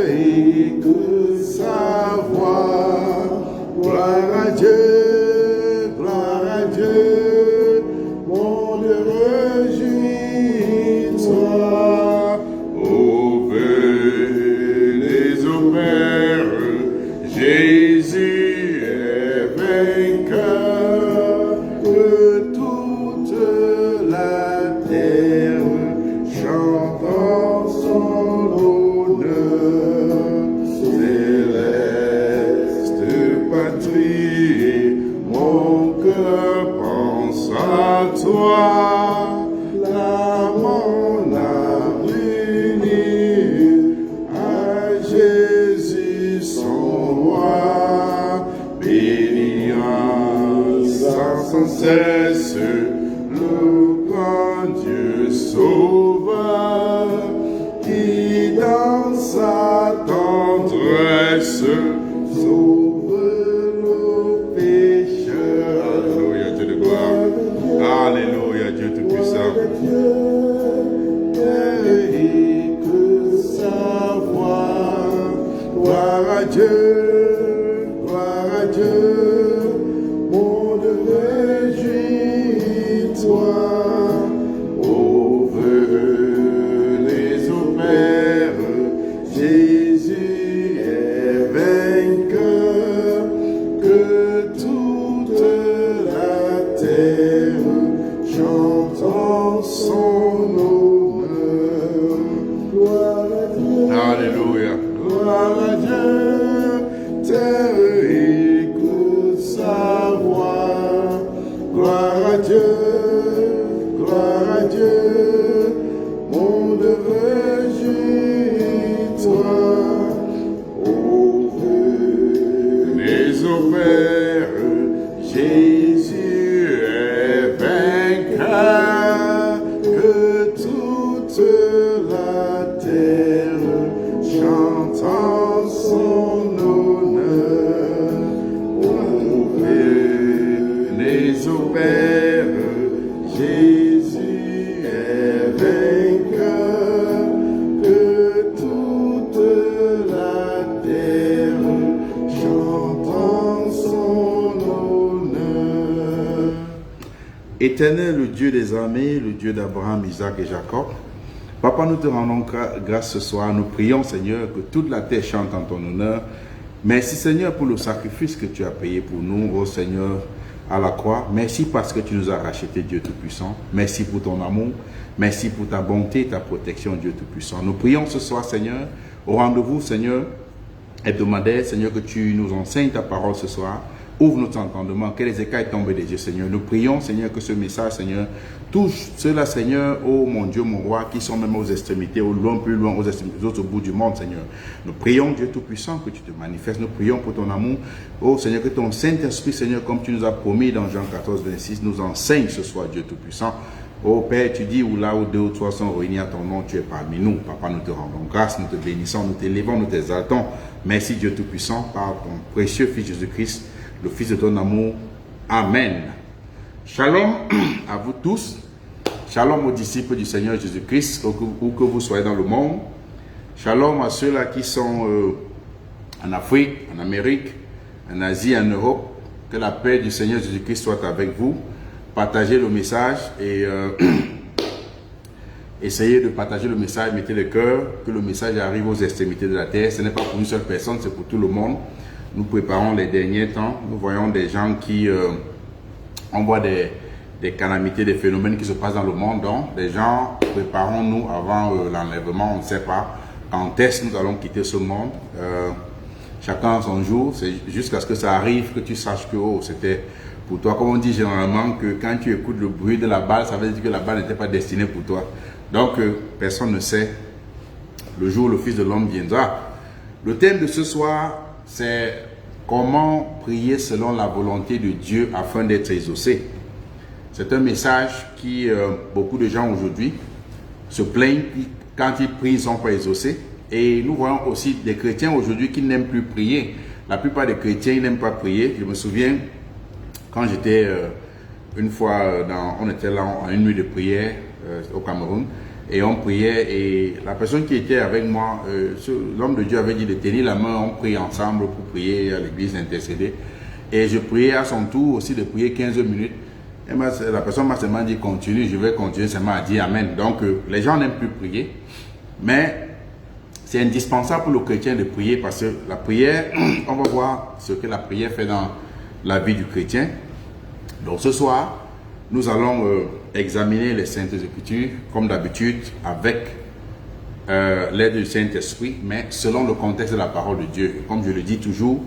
écoute sa voix. Gloire à Dieu, mon Dieu, réjouis-toi. Venez au Père, Jésus est vainqueur de toute la terre, chantant son honneur. Céleste patrie, mon cœur pense à toi. L'âme a réuni à Jésus son roi, bénissant sans cesse le grand Dieu sauveur, qui dans sa tendresse sauve nos pécheurs. Alléluia, Dieu de gloire. Alléluia, Dieu tout-puissant. Écoute sa voix. Gloire à Dieu, mon Dieu, réjouis-toi. Oh, venez au Père, Jésus est vainqueur, que toute la terre chante son honneur. Gloire à Dieu. Alléluia. Gloire à Dieu. Terre écoute sa voix. Gloire à Dieu. Mon Dieu, réjouis-toi. Oh, venez au Père, Jésus est vainqueur, que toute la terre chantant son honneur. Oh, venez au Père, Jésus est vainqueur, que toute la terre chantant son honneur. Éternel, le Dieu des armées, le Dieu d'Abraham, Isaac et Jacob, Papa, nous te rendons grâce ce soir. Nous prions, Seigneur, que toute la terre chante en ton honneur. Merci, Seigneur, pour le sacrifice que tu as payé pour nous, oh Seigneur, à la croix. Merci parce que tu nous as rachetés, Dieu Tout-Puissant. Merci pour ton amour. Merci pour ta bonté et ta protection, Dieu Tout-Puissant. Nous prions ce soir, Seigneur, au rendez-vous, Seigneur, hebdomadaire, Seigneur, que tu nous enseignes ta parole ce soir. Ouvre notre entendement, que les écailles tombent des yeux, Seigneur. Nous prions, Seigneur, que ce message, Seigneur, touche ceux-là, Seigneur, oh mon Dieu, mon roi, qui sont même aux extrémités, au loin, plus loin, aux autres au bout du monde, Seigneur. Nous prions, Dieu Tout-Puissant, que tu te manifestes. Nous prions pour ton amour. Oh Seigneur, que ton Saint-Esprit, Seigneur, comme tu nous as promis dans Jean 14, 26, nous enseigne ce soir, Dieu Tout-Puissant. Oh Père, tu dis, où là où deux ou trois sont réunis à ton nom, tu es parmi nous. Papa, nous te rendons grâce, nous te bénissons, nous t'élevons, nous t'exaltons. Merci, Dieu Tout-Puissant, par ton précieux Fils Jésus-Christ, le Fils de ton amour. Amen. Shalom à vous tous. Shalom aux disciples du Seigneur Jésus-Christ, où que vous soyez dans le monde. Shalom à ceux-là qui sont en Afrique, en Amérique, en Asie, en Europe. Que la paix du Seigneur Jésus-Christ soit avec vous. Partagez le message et essayez de partager le message, mettez le cœur, que le message arrive aux extrémités de la terre. Ce n'est pas pour une seule personne, c'est pour tout le monde. Nous préparons les derniers temps. Nous voyons des gens qui envoient des calamités, des phénomènes qui se passent dans le monde. Donc, des gens, préparons-nous avant l'enlèvement. On ne sait pas quand est-ce que nous allons quitter ce monde. Chacun a son jour. C'est jusqu'à ce que ça arrive que tu saches que oh, c'était pour toi. Comme on dit généralement que quand tu écoutes le bruit de la balle, ça veut dire que la balle n'était pas destinée pour toi. Donc, personne ne sait le jour où le Fils de l'homme viendra. Le thème de ce soir, c'est comment prier selon la volonté de Dieu afin d'être exaucé. C'est un message qui, beaucoup de gens aujourd'hui se plaignent quand ils prient, ils ne sont pas exaucés. Et nous voyons aussi des chrétiens aujourd'hui qui n'aiment plus prier. La plupart des chrétiens, ils n'aiment pas prier. Je me souviens, quand j'étais une fois, on était là en une nuit de prière au Cameroun, et on priait, et la personne qui était avec moi, l'homme de Dieu avait dit de tenir la main, on prie ensemble pour prier à l'église, intercéder. Et je priais à son tour aussi de prier 15 minutes. Et la personne m'a seulement dit continue, je vais continuer seulement à dire amen. Donc les gens n'aiment plus prier, mais c'est indispensable pour le chrétien de prier, parce que la prière, on va voir ce que la prière fait dans la vie du chrétien. Donc ce soir, nous allons examiner les Saintes Écritures, comme d'habitude, avec l'aide du Saint-Esprit, mais selon le contexte de la parole de Dieu. Comme je le dis toujours,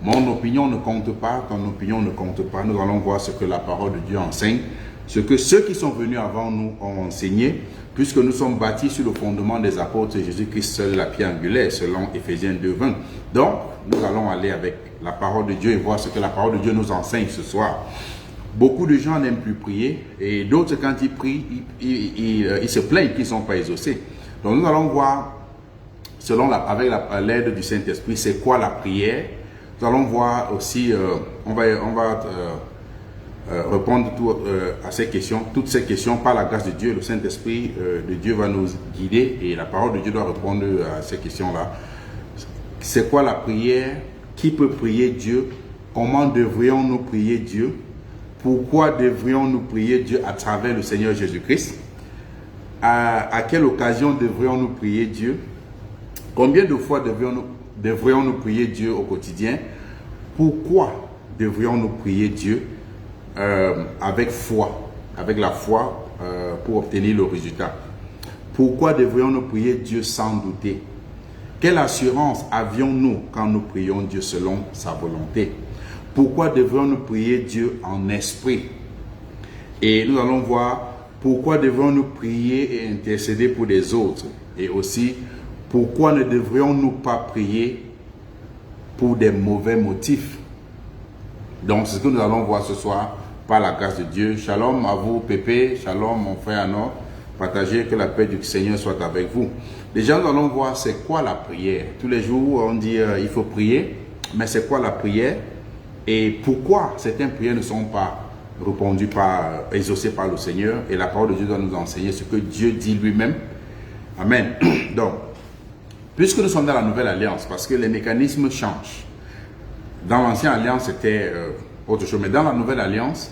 mon opinion ne compte pas, ton opinion ne compte pas. Nous allons voir ce que la parole de Dieu enseigne, ce que ceux qui sont venus avant nous ont enseigné, puisque nous sommes bâtis sur le fondement des apôtres Jésus-Christ, seul la pierre angulaire, selon Éphésiens 2:20. Donc, nous allons aller avec la parole de Dieu et voir ce que la parole de Dieu nous enseigne ce soir. Beaucoup de gens n'aiment plus prier, et d'autres, quand ils prient, ils se plaignent qu'ils ne sont pas exaucés. Donc, nous allons voir, avec l'aide du Saint-Esprit, c'est quoi la prière. Nous allons voir aussi, on va répondre à ces questions, toutes ces questions par la grâce de Dieu. Le Saint-Esprit de Dieu va nous guider, et la parole de Dieu doit répondre à ces questions-là. C'est quoi la prière? Qui peut prier Dieu? Comment devrions-nous prier Dieu? Pourquoi devrions-nous prier Dieu à travers le Seigneur Jésus-Christ? À quelle occasion devrions-nous prier Dieu? Combien de fois devrions-nous prier Dieu au quotidien? Pourquoi devrions-nous prier Dieu avec foi, avec la foi pour obtenir le résultat? Pourquoi devrions-nous prier Dieu sans douter? Quelle assurance avions-nous quand nous prions Dieu selon sa volonté? Pourquoi devrions-nous prier Dieu en esprit? Et nous allons voir pourquoi devrions-nous prier et intercéder pour les autres. Et aussi, pourquoi ne devrions-nous pas prier pour des mauvais motifs? Donc, c'est ce que nous allons voir ce soir par la grâce de Dieu. Shalom à vous, Pépé. Shalom, mon frère Anor. Partagez, que la paix du Seigneur soit avec vous. Déjà, nous allons voir c'est quoi la prière. Tous les jours, on dit il faut prier. Mais c'est quoi la prière? Et pourquoi certaines prières ne sont pas répondues exaucées par le Seigneur? Et la parole de Dieu doit nous enseigner ce que Dieu dit lui-même. Amen. Donc, puisque nous sommes dans la nouvelle alliance, parce que les mécanismes changent. Dans l'ancienne alliance, c'était autre chose. Mais dans la nouvelle alliance,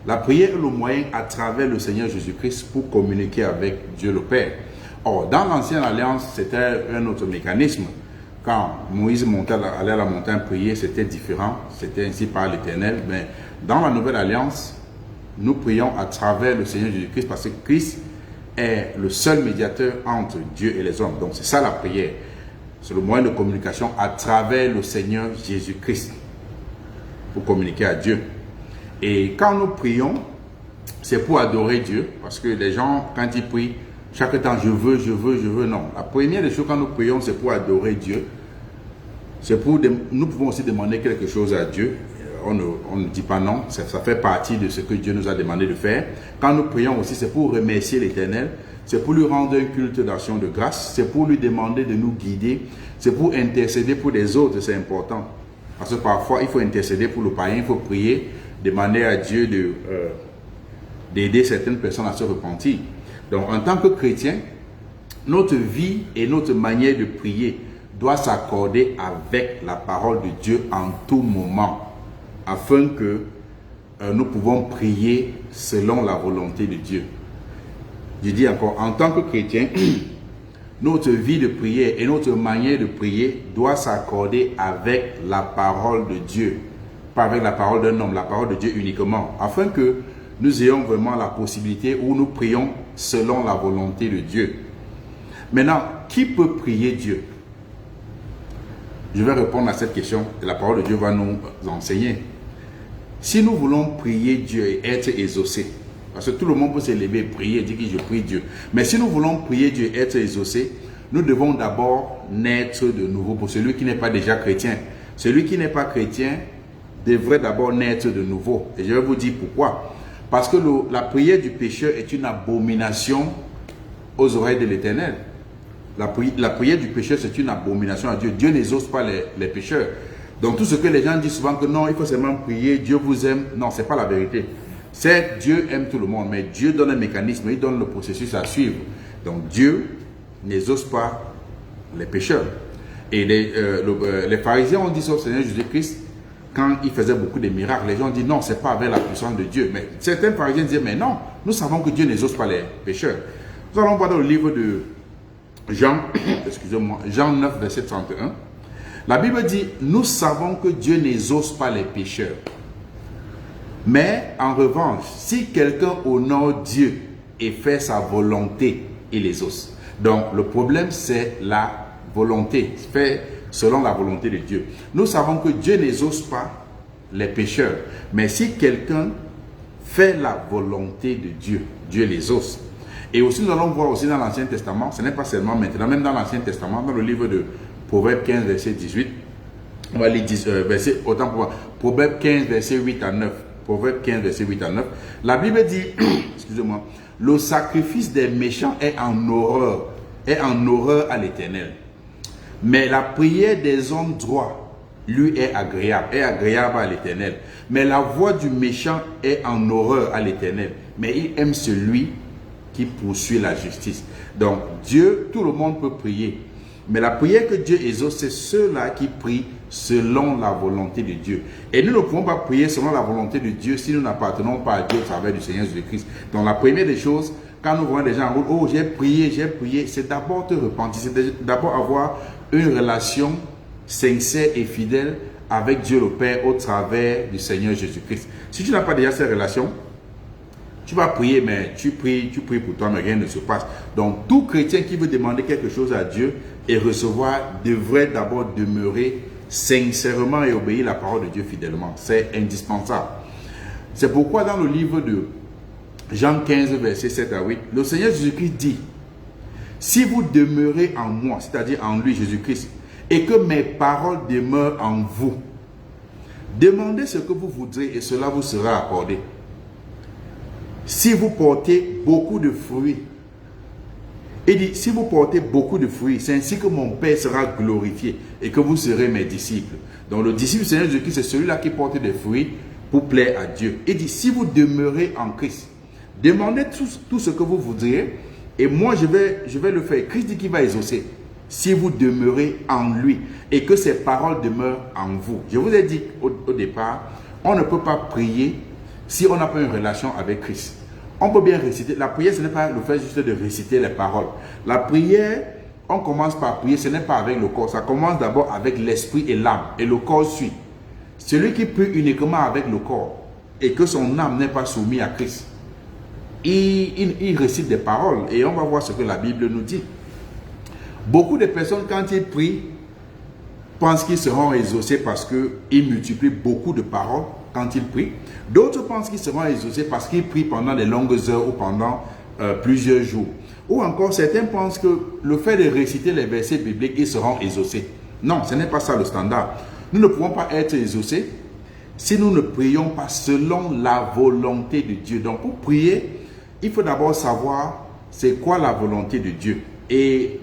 la prière est le moyen à travers le Seigneur Jésus-Christ pour communiquer avec Dieu le Père. Or, dans l'ancienne alliance, c'était un autre mécanisme. Quand Moïse allait à la montagne prier, c'était différent. C'était ainsi par l'Éternel. Mais dans la nouvelle alliance, nous prions à travers le Seigneur Jésus-Christ, parce que Christ est le seul médiateur entre Dieu et les hommes. Donc c'est ça la prière. C'est le moyen de communication à travers le Seigneur Jésus-Christ pour communiquer à Dieu. Et quand nous prions, c'est pour adorer Dieu, parce que les gens, quand ils prient, chaque temps, je veux, non. La première des choses quand nous prions, c'est pour adorer Dieu. Nous pouvons aussi demander quelque chose à Dieu. On ne dit pas non, ça fait partie de ce que Dieu nous a demandé de faire. Quand nous prions aussi, c'est pour remercier l'Éternel, c'est pour lui rendre un culte d'action de grâce, c'est pour lui demander de nous guider, c'est pour intercéder pour les autres, c'est important. Parce que parfois, il faut intercéder pour le païen, il faut prier, demander à Dieu d'aider certaines personnes à se repentir. Donc, en tant que chrétien, notre vie et notre manière de prier doit s'accorder avec la parole de Dieu en tout moment, afin que nous pouvons prier selon la volonté de Dieu. Je dis encore, en tant que chrétien, notre vie de prière et notre manière de prier doit s'accorder avec la parole de Dieu, pas avec la parole d'un homme, la parole de Dieu uniquement, afin que nous ayons vraiment la possibilité où nous prions selon la volonté de Dieu. Maintenant, qui peut prier Dieu? Je vais répondre à cette question et la parole de Dieu va nous enseigner. Si nous voulons prier Dieu et être exaucés, parce que tout le monde peut se lever et prier et dire que je prie Dieu. Mais si nous voulons prier Dieu et être exaucés, nous devons d'abord naître de nouveau. Pour celui qui n'est pas déjà chrétien, celui qui n'est pas chrétien devrait d'abord naître de nouveau. Et je vais vous dire pourquoi. Parce que la prière du pécheur est une abomination aux oreilles de l'Éternel. La prière du pécheur, c'est une abomination à Dieu. Dieu n'exauce pas les pécheurs. Donc tout ce que les gens disent souvent que non, il faut seulement prier, Dieu vous aime. Non, ce n'est pas la vérité. C'est Dieu aime tout le monde, mais Dieu donne un mécanisme, il donne le processus à suivre. Donc Dieu n'exauce pas les pécheurs. Et les pharisiens ont dit ça au Seigneur Jésus-Christ quand il faisait beaucoup de miracles. Les gens ont dit non, c'est pas avec la puissance de Dieu. Mais certains pharisiens disaient mais non, nous savons que Dieu n'exauce pas les pécheurs. Nous allons voir dans le livre de Jean, excusez-moi, Jean 9, verset 31. La Bible dit, nous savons que Dieu n'exauce pas les pécheurs. Mais en revanche, si quelqu'un honore Dieu et fait sa volonté, il exauce. Donc le problème c'est la volonté, fait selon la volonté de Dieu. Nous savons que Dieu n'exauce pas les pécheurs. Mais si quelqu'un fait la volonté de Dieu, Dieu l'exauce. Et aussi nous allons voir aussi dans l'Ancien Testament, ce n'est pas seulement maintenant, même dans l'Ancien Testament, dans le livre de Proverbes 15, verset 18, on va lire autant pour Proverbes 15, verset 8 à 9. Proverbes 15, verset 8 à 9. La Bible dit, excusez-moi, le sacrifice des méchants est en horreur à l'Éternel. Mais la prière des hommes droits, lui, est agréable à l'Éternel. Mais la voix du méchant est en horreur à l'Éternel. Mais il aime celui qui poursuit la justice. Donc, Dieu, tout le monde peut prier. Mais la prière que Dieu exauce, c'est ceux-là qui prient selon la volonté de Dieu. Et nous ne pouvons pas prier selon la volonté de Dieu si nous n'appartenons pas à Dieu au travers du Seigneur Jésus-Christ. Donc, la première des choses, quand nous voyons des gens en route, oh, j'ai prié, c'est d'abord te repentir, c'est d'abord avoir une relation sincère et fidèle avec Dieu le Père au travers du Seigneur Jésus-Christ. Si tu n'as pas déjà cette relation, tu vas prier, mais tu pries pour toi, mais rien ne se passe. Donc, tout chrétien qui veut demander quelque chose à Dieu et recevoir devrait d'abord demeurer sincèrement et obéir à la parole de Dieu fidèlement. C'est indispensable. C'est pourquoi dans le livre de Jean 15, verset 7 à 8, le Seigneur Jésus-Christ dit, si vous demeurez en moi, c'est-à-dire en lui, Jésus-Christ, et que mes paroles demeurent en vous, demandez ce que vous voudrez et cela vous sera accordé. Si vous portez beaucoup de fruits, il dit, si vous portez beaucoup de fruits, c'est ainsi que mon Père sera glorifié et que vous serez mes disciples. Donc le disciple du Seigneur Jésus-Christ, c'est celui-là qui porte des fruits pour plaire à Dieu. Il dit, si vous demeurez en Christ, demandez tout ce que vous voudriez et moi je vais le faire. Christ dit qu'il va exaucer. Si vous demeurez en lui et que ses paroles demeurent en vous. Je vous ai dit au départ, on ne peut pas prier si on n'a pas une relation avec Christ. On peut bien réciter. La prière, ce n'est pas le fait juste de réciter les paroles. La prière, on commence par prier, ce n'est pas avec le corps. Ça commence d'abord avec l'esprit et l'âme. Et le corps suit. Celui qui prie uniquement avec le corps et que son âme n'est pas soumise à Christ, il récite des paroles. Et on va voir ce que la Bible nous dit. Beaucoup de personnes, quand ils prient, pensent qu'ils seront exaucés parce qu'ils multiplient beaucoup de paroles quand ils prient. D'autres pensent qu'ils seront exaucés parce qu'ils prient pendant de longues heures ou pendant plusieurs jours. Ou encore, certains pensent que le fait de réciter les versets bibliques, ils seront exaucés. Non, ce n'est pas ça le standard. Nous ne pouvons pas être exaucés si nous ne prions pas selon la volonté de Dieu. Donc, pour prier, il faut d'abord savoir c'est quoi la volonté de Dieu. Et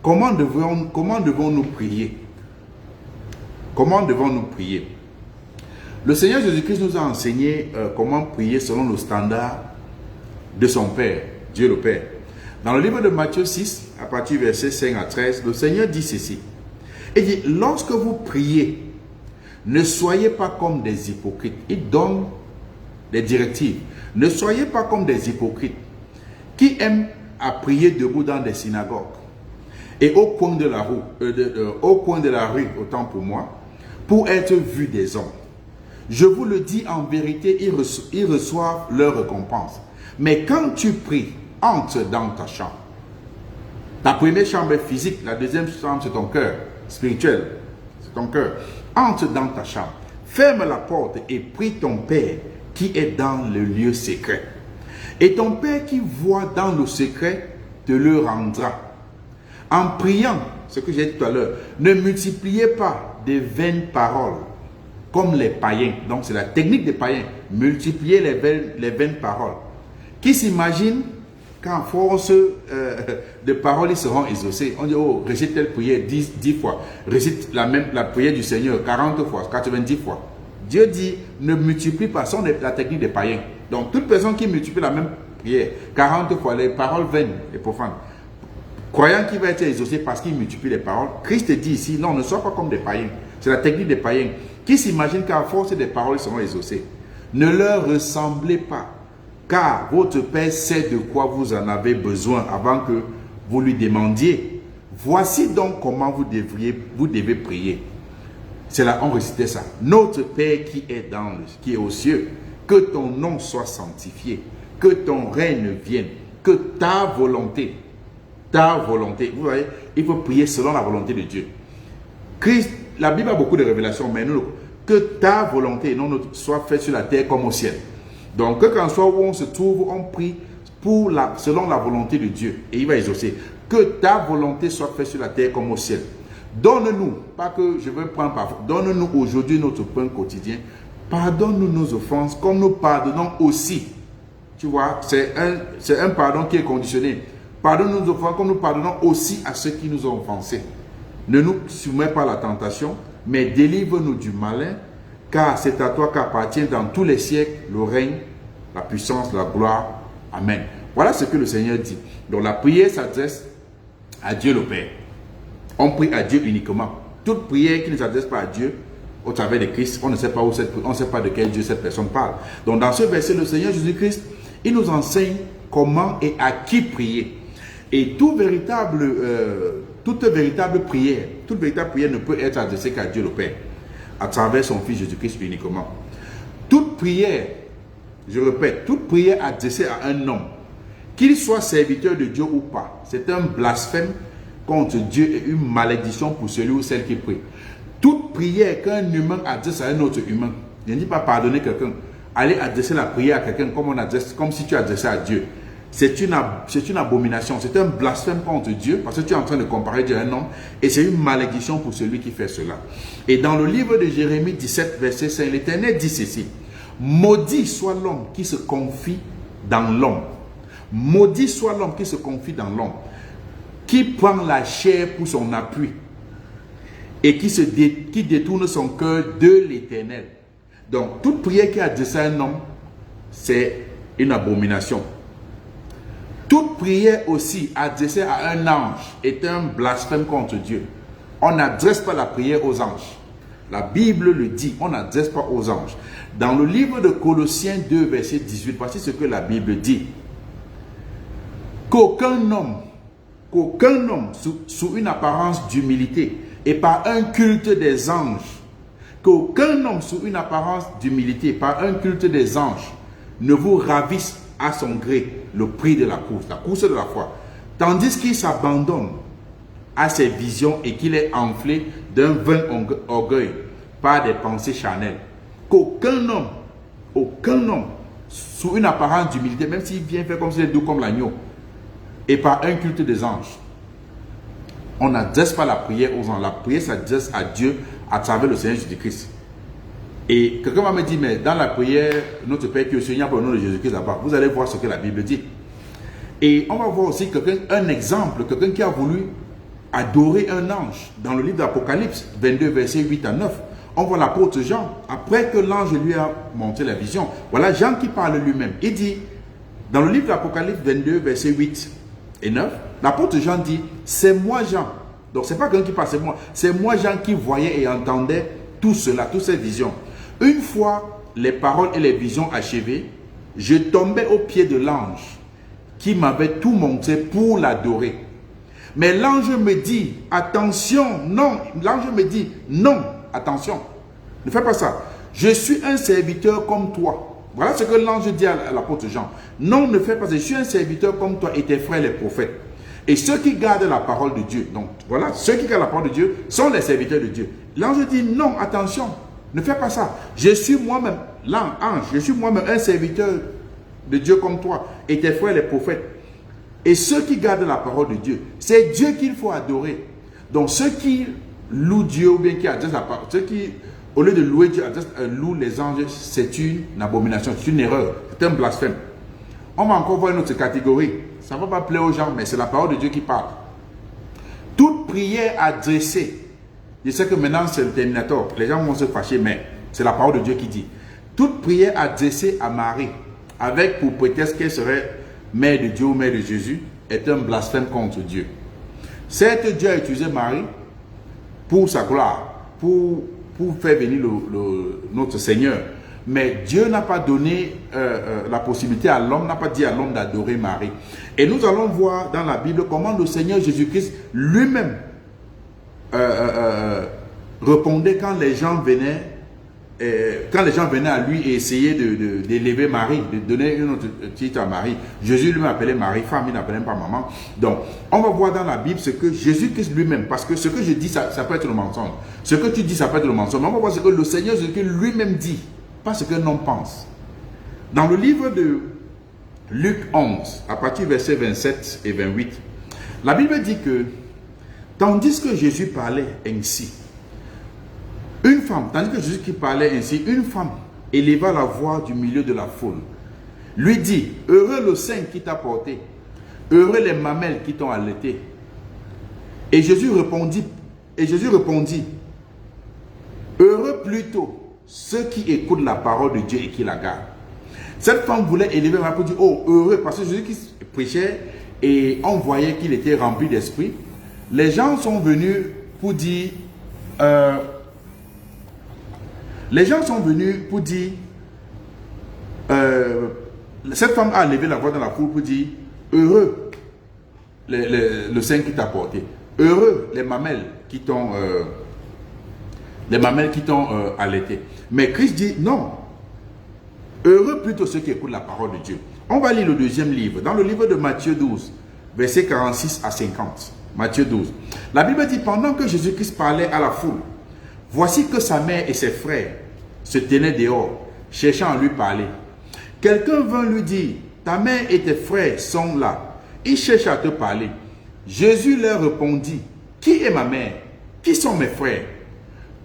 comment devons-nous prier? Comment devons-nous prier? Le Seigneur Jésus-Christ nous a enseigné comment prier selon le standard de son Père, Dieu le Père. Dans le livre de Matthieu 6, à partir du verset 5 à 13, le Seigneur dit ceci. Il dit, lorsque vous priez, ne soyez pas comme des hypocrites. Il donne des directives. Ne soyez pas comme des hypocrites qui aiment à prier debout dans des synagogues et au coin de la rue, autant pour moi, pour être vus des hommes. Je vous le dis en vérité, ils reçoivent leur récompense. Mais quand tu pries, entre dans ta chambre. Ta première chambre est physique, la deuxième chambre c'est ton cœur, spirituel, c'est ton cœur. Entre dans ta chambre, ferme la porte et prie ton Père qui est dans le lieu secret. Et ton Père qui voit dans le secret te le rendra. En priant, ce que j'ai dit tout à l'heure, ne multipliez pas de vaines paroles comme les païens. Donc c'est la technique des païens. Multiplier les vaines paroles. Qui s'imaginent qu'en force de paroles, ils seront exaucés. On dit, oh, récite telle prière 10 fois. Récite la prière du Seigneur 40 fois, 90 fois. Dieu dit, ne multiplie pas, c'est la technique des païens. Donc toute personne qui multiplie prière. 40 fois, les paroles vaines et profanes. Croyant qu'il va être exaucé parce qu'il multiplie les paroles, Christ dit ici, non, ne sois pas comme des païens. C'est la technique des païens qui s'imaginent qu'à force des paroles, ils seront exaucés. Ne leur ressemblez pas, car votre Père sait de quoi vous en avez besoin avant que vous lui demandiez. Voici donc comment vous devez prier. C'est là, on récitait ça. Notre Père qui est aux cieux, que ton nom soit sanctifié, que ton règne vienne, que ta volonté, vous voyez, il faut prier selon la volonté de Dieu. Christ, la Bible a beaucoup de révélations, mais nous, que ta volonté non soit faite sur la terre comme au ciel. Donc, que qu'en soit où on se trouve, on prie selon la volonté de Dieu, et il va exaucer. Que ta volonté soit faite sur la terre comme au ciel. Donne-nous, pas que je veux prendre parfois, donne-nous aujourd'hui notre pain quotidien. Pardonne-nous nos offenses, comme nous pardonnons aussi. Tu vois, c'est un pardon qui est conditionné. Pardonne-nous nos offenses, comme nous pardonnons aussi à ceux qui nous ont offensés. Ne nous soumets pas à la tentation, mais délivre-nous du malin, car c'est à toi qu'appartient dans tous les siècles le règne, la puissance, la gloire. Amen. Voilà ce que le Seigneur dit. Donc la prière s'adresse à Dieu le Père. On prie à Dieu uniquement. Toute prière qui ne s'adresse pas à Dieu, au travers de Christ, on ne sait pas on ne sait pas de quel Dieu cette personne parle. Donc dans ce verset, le Seigneur Jésus-Christ, il nous enseigne comment et à qui prier. Et toute véritable prière ne peut être adressée qu'à Dieu le Père, à travers son Fils Jésus-Christ uniquement. Toute prière, je répète, toute prière adressée à un homme, qu'il soit serviteur de Dieu ou pas, c'est un blasphème contre Dieu et une malédiction pour celui ou celle qui prie. Toute prière qu'un humain adresse à un autre humain, je ne dis pas pardonner quelqu'un, aller adresser la prière à quelqu'un comme si tu adressais à Dieu. C'est une abomination, c'est un blasphème contre Dieu parce que tu es en train de comparer Dieu à un homme et c'est une malédiction pour celui qui fait cela. Et dans le livre de Jérémie 17, verset 5, l'Éternel dit ceci: maudit soit l'homme qui se confie dans l'homme. Maudit soit l'homme qui se confie dans l'homme, qui prend la chair pour son appui et qui détourne son cœur de l'Éternel. Donc, toute prière qui est adressée à un homme, c'est une abomination. Toute prière aussi adressée à un ange est un blasphème contre Dieu. On n'adresse pas la prière aux anges. La Bible le dit, on n'adresse pas aux anges. Dans le livre de Colossiens 2, verset 18, voici ce que la Bible dit. Qu'aucun homme sous une apparence d'humilité et par un culte des anges, qu'aucun homme sous une apparence d'humilité par un culte des anges ne vous ravisse à son gré le prix de la course de la foi, tandis qu'il s'abandonne à ses visions et qu'il est enflé d'un vain orgueil par des pensées charnelles. Qu'aucun homme sous une apparence d'humilité, même s'il vient faire comme s'il est doux comme l'agneau, et par un culte des anges, on n'adresse pas la prière aux anges. La prière s'adresse à Dieu à travers le Seigneur Jésus-Christ. Et quelqu'un va me dire, mais dans la prière, notre Père qui est au ciel, il y a pour le nom de Jésus-Christ là-bas. Vous allez voir ce que la Bible dit. Et on va voir aussi un exemple, quelqu'un qui a voulu adorer un ange. Dans le livre d'Apocalypse 22, versets 8 à 9, on voit l'apôtre Jean, après que l'ange lui a montré la vision. Voilà Jean qui parle lui-même. Il dit, dans le livre d'Apocalypse 22, versets 8 et 9, l'apôtre Jean dit, c'est moi Jean. Donc c'est pas quelqu'un qui parle, c'est moi. C'est moi Jean qui voyais et entendais tout cela, toutes ces visions. Une fois les paroles et les visions achevées, je tombais aux pieds de l'ange qui m'avait tout montré pour l'adorer. Mais l'ange me dit, attention, non. L'ange me dit, non, attention, ne fais pas ça. Je suis un serviteur comme toi. Voilà ce que l'ange dit à l'apôtre Jean. Non, ne fais pas ça. Je suis un serviteur comme toi et tes frères les prophètes. Et ceux qui gardent la parole de Dieu. Donc voilà, ceux qui gardent la parole de Dieu sont les serviteurs de Dieu. L'ange dit, non, attention, ne fais pas ça. Je suis moi-même, l'ange, je suis moi-même un serviteur de Dieu comme toi et tes frères les prophètes. Et ceux qui gardent la parole de Dieu, c'est Dieu qu'il faut adorer. Donc ceux qui louent Dieu ou bien qui adressent la parole, ceux qui, au lieu de louer Dieu, louent les anges, c'est une abomination, c'est une erreur, c'est un blasphème. On va encore voir une autre catégorie. Ça ne va pas plaire aux gens, mais c'est la parole de Dieu qui parle. Toute prière adressée, je sais que maintenant c'est le Terminator, les gens vont se fâcher, mais c'est la parole de Dieu qui dit. Toute prière adressée à Marie, avec pour prétexte qu'elle serait mère de Dieu ou mère de Jésus, est un blasphème contre Dieu. Certes, Dieu a utilisé Marie pour sa gloire, pour faire venir notre Seigneur. Mais Dieu n'a pas donné la possibilité à l'homme, n'a pas dit à l'homme d'adorer Marie. Et nous allons voir dans la Bible comment le Seigneur Jésus-Christ lui-même répondait quand les gens venaient à lui et essayaient d'élever Marie, de donner une autre titre à Marie. Jésus lui appelait Marie, femme, il n'appelait pas maman. Donc, on va voir dans la Bible ce que Jésus-Christ lui-même, parce que ce que je dis, ça peut être le mensonge. Ce que tu dis, ça peut être le mensonge. Mais on va voir ce que le Seigneur Jésus-Christ lui-même dit, pas ce que l'homme pense. Dans le livre de Luc 11, à partir du verset 27 et 28, la Bible dit que, tandis que Jésus parlait ainsi, une femme éleva la voix du milieu de la foule, lui dit, heureux le sein qui t'a porté, heureux les mamelles qui t'ont allaité. Et Jésus répondit, heureux plutôt ceux qui écoutent la parole de Dieu et qui la gardent. Cette femme voulait élever la voix pour dire, oh, heureux, parce que Jésus qui prêchait et on voyait qu'il était rempli d'esprit. Les gens sont venus pour dire, cette femme a levé la voix dans la foule pour dire, heureux le sein qui t'a porté, heureux les mamelles qui t'ont allaité. Mais Christ dit non, heureux plutôt ceux qui écoutent la parole de Dieu. On va lire le deuxième livre, dans le livre de Matthieu 12, versets 46 à 50. Matthieu 12. La Bible dit, pendant que Jésus-Christ parlait à la foule, voici que sa mère et ses frères se tenaient dehors, cherchant à lui parler. Quelqu'un vint lui dire, ta mère et tes frères sont là, ils cherchent à te parler. Jésus leur répondit, qui est ma mère? Qui sont mes frères?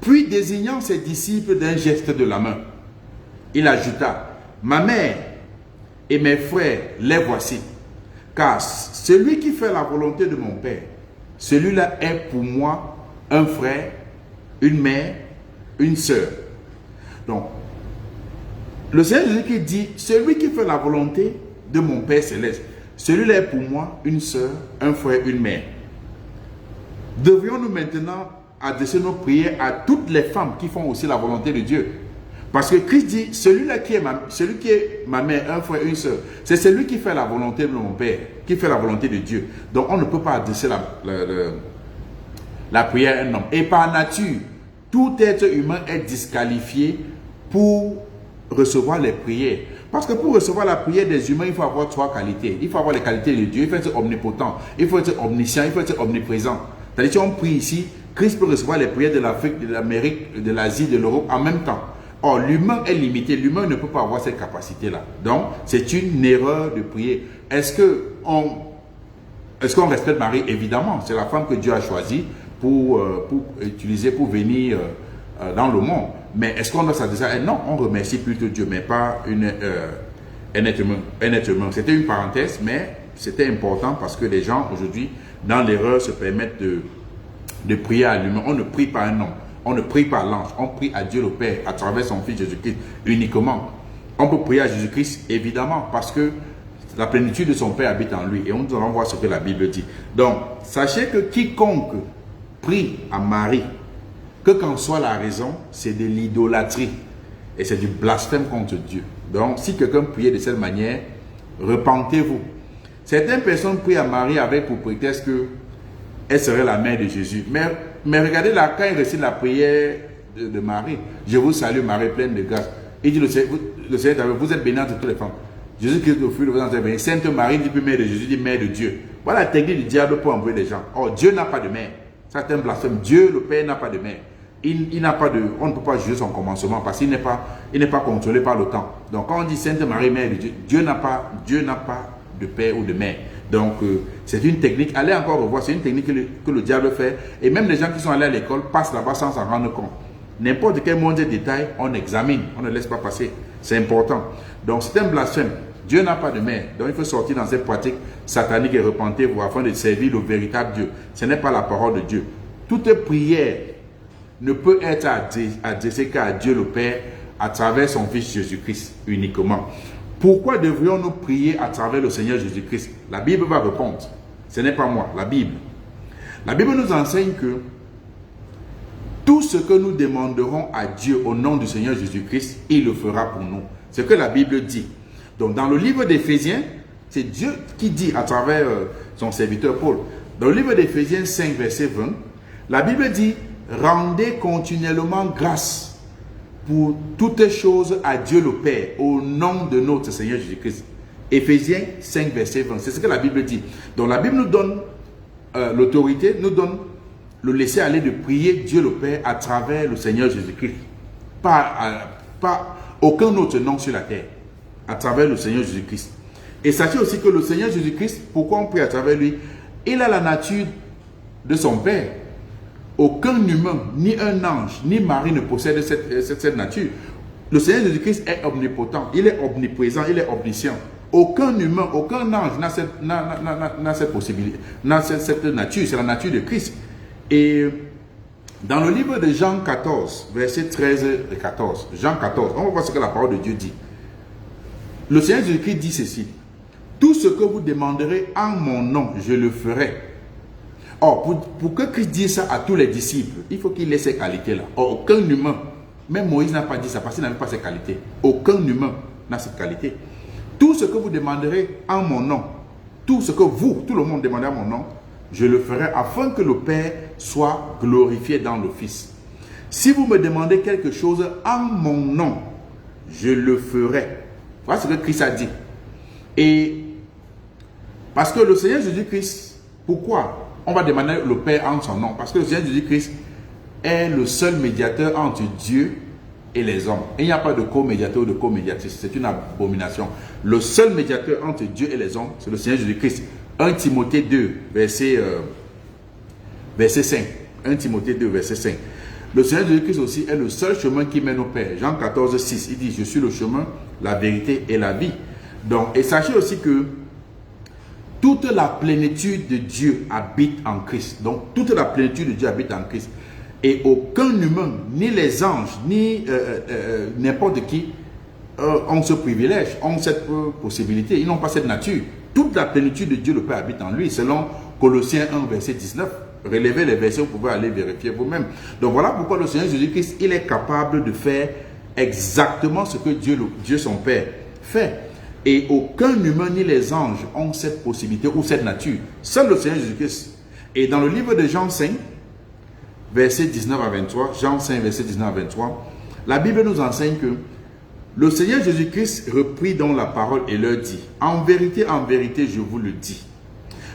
Puis désignant ses disciples d'un geste de la main, il ajouta, ma mère et mes frères, les voici. Car celui qui fait la volonté de mon Père, celui-là est pour moi un frère, une mère, une sœur. Donc, le Seigneur Jésus dit, celui qui fait la volonté de mon Père céleste, celui-là est pour moi une sœur, un frère, une mère. Devrions-nous maintenant adresser nos prières à toutes les femmes qui font aussi la volonté de Dieu? Parce que Christ dit, celui qui est ma mère, un frère, une sœur, c'est celui qui fait la volonté de mon Père, qui fait la volonté de Dieu. Donc on ne peut pas adresser la prière à un homme. Et par nature, tout être humain est disqualifié pour recevoir les prières. Parce que pour recevoir la prière des humains, il faut avoir trois qualités. Il faut avoir les qualités de Dieu, il faut être omnipotent, il faut être omniscient, il faut être omniprésent. C'est-à-dire si on prie ici, Christ peut recevoir les prières de l'Afrique, de l'Amérique, de l'Asie, de l'Europe en même temps. Or, l'humain est limité. L'humain ne peut pas avoir cette capacité-là. Donc, c'est une erreur de prier. Est-ce qu'on respecte Marie? Évidemment, c'est la femme que Dieu a choisie pour utiliser, pour venir dans le monde. Mais est-ce qu'on doit s'adresser à elle? Non, on remercie plutôt Dieu, mais pas un être humain. C'était une parenthèse, mais c'était important parce que les gens, aujourd'hui, dans l'erreur, se permettent de prier à l'humain. On ne prie pas à un homme. On ne prie pas à l'ange, on prie à Dieu le Père à travers son Fils Jésus-Christ uniquement. On peut prier à Jésus-Christ évidemment parce que la plénitude de son Père habite en lui et on allons voir ce que la Bible dit. Donc, sachez que quiconque prie à Marie, que qu'en soit la raison, c'est de l'idolâtrie et c'est du blasphème contre Dieu. Donc, si quelqu'un priait de cette manière, repentez-vous. Certaines personnes prient à Marie avec pour prétexte qu'elle serait la mère de Jésus. Mais regardez là, quand il récite la prière de Marie, je vous salue Marie pleine de grâce. Il dit le Seigneur, vous êtes bénie entre toutes les femmes. Jésus-Christ au fil de vos ans, Sainte Marie dit plus mère de Jésus, dit mère de Dieu. Voilà la technique du diable pour envoyer les gens. Oh, Dieu n'a pas de mère. Ça c'est un blasphème. Dieu, le Père, n'a pas de mère. Il n'a pas de, on ne peut pas juger son commencement parce qu'il n'est pas contrôlé par le temps. Donc quand on dit Sainte Marie, mère de Dieu, Dieu n'a pas de père ou de mère. Donc, c'est une technique, allez encore revoir, c'est une technique que le diable fait. Et même les gens qui sont allés à l'école passent là-bas sans s'en rendre compte. N'importe quel moindre détail, on examine, on ne laisse pas passer. C'est important. Donc, c'est un blasphème. Dieu n'a pas de mère. Donc, il faut sortir dans cette pratique satanique et repentez-vous afin de servir le véritable Dieu. Ce n'est pas la parole de Dieu. Toute prière ne peut être adressée qu'à Dieu le Père à travers son Fils Jésus-Christ uniquement. Pourquoi devrions-nous prier à travers le Seigneur Jésus-Christ? La Bible va répondre. Ce n'est pas moi, la Bible. La Bible nous enseigne que tout ce que nous demanderons à Dieu au nom du Seigneur Jésus-Christ, il le fera pour nous. C'est ce que la Bible dit. Donc dans le livre d'Éphésiens, c'est Dieu qui dit à travers son serviteur Paul. Dans le livre d'Éphésiens 5, verset 20, la Bible dit « Rendez continuellement grâce pour toutes choses à Dieu le Père, au nom de notre Seigneur Jésus-Christ. » Éphésiens 5, verset 20. C'est ce que la Bible dit. Donc la Bible nous donne l'autorité, nous donne le laisser aller de prier Dieu le Père à travers le Seigneur Jésus-Christ. Pas aucun autre nom sur la terre. À travers le Seigneur Jésus-Christ. Et sachez aussi que le Seigneur Jésus-Christ, pourquoi on prie à travers lui? Il a la nature de son Père. Aucun humain, ni un ange, ni Marie ne possède cette nature. Le Seigneur Jésus-Christ est omnipotent, il est omniprésent, il est omniscient. Aucun humain, aucun ange n'a cette possibilité, n'a cette nature, c'est la nature de Christ. Et dans le livre de Jean 14, versets 13 et 14, Jean 14, on va voir ce que la parole de Dieu dit. Le Seigneur Jésus-Christ dit ceci: tout ce que vous demanderez en mon nom, je le ferai. Or, pour que Christ dise ça à tous les disciples, il faut qu'il ait ces qualités-là. Or, aucun humain, même Moïse n'a pas dit ça parce qu'il n'avait pas ces qualités. Aucun humain n'a cette qualité. Tout ce que vous demanderez en mon nom, tout ce que vous, tout le monde demandez en mon nom, je le ferai afin que le Père soit glorifié dans le Fils. Si vous me demandez quelque chose en mon nom, je le ferai. Voilà ce que Christ a dit. Et parce que le Seigneur Jésus-Christ, pourquoi on va demander le Père en son nom? Parce que le Seigneur Jésus-Christ est le seul médiateur entre Dieu et les hommes. Et il n'y a pas de co-médiateur ou de co-médiatrice. C'est une abomination. Le seul médiateur entre Dieu et les hommes, c'est le Seigneur Jésus-Christ. 1 Timothée 2, verset 5. 1 Timothée 2, verset 5. Le Seigneur Jésus-Christ aussi est le seul chemin qui mène au Père. Jean 14, 6, il dit « Je suis le chemin, la vérité et la vie ». Donc, et sachez aussi que toute la plénitude de Dieu habite en Christ. Donc, toute la plénitude de Dieu habite en Christ. Et aucun humain, ni les anges, ni n'importe qui, ont ce privilège, ont cette possibilité. Ils n'ont pas cette nature. Toute la plénitude de Dieu le Père habite en lui, selon Colossiens 1, verset 19. Relevez les versets, vous pouvez aller vérifier vous-même. Donc voilà pourquoi le Seigneur Jésus-Christ, il est capable de faire exactement ce que Dieu son Père fait. Et aucun humain ni les anges ont cette possibilité ou cette nature. Seul le Seigneur Jésus-Christ. Et dans le livre de Jean 5, verset 19 à 23, Jean 5, verset 19 à 23, la Bible nous enseigne que le Seigneur Jésus-Christ reprit donc la parole et leur dit: en vérité, je vous le dis,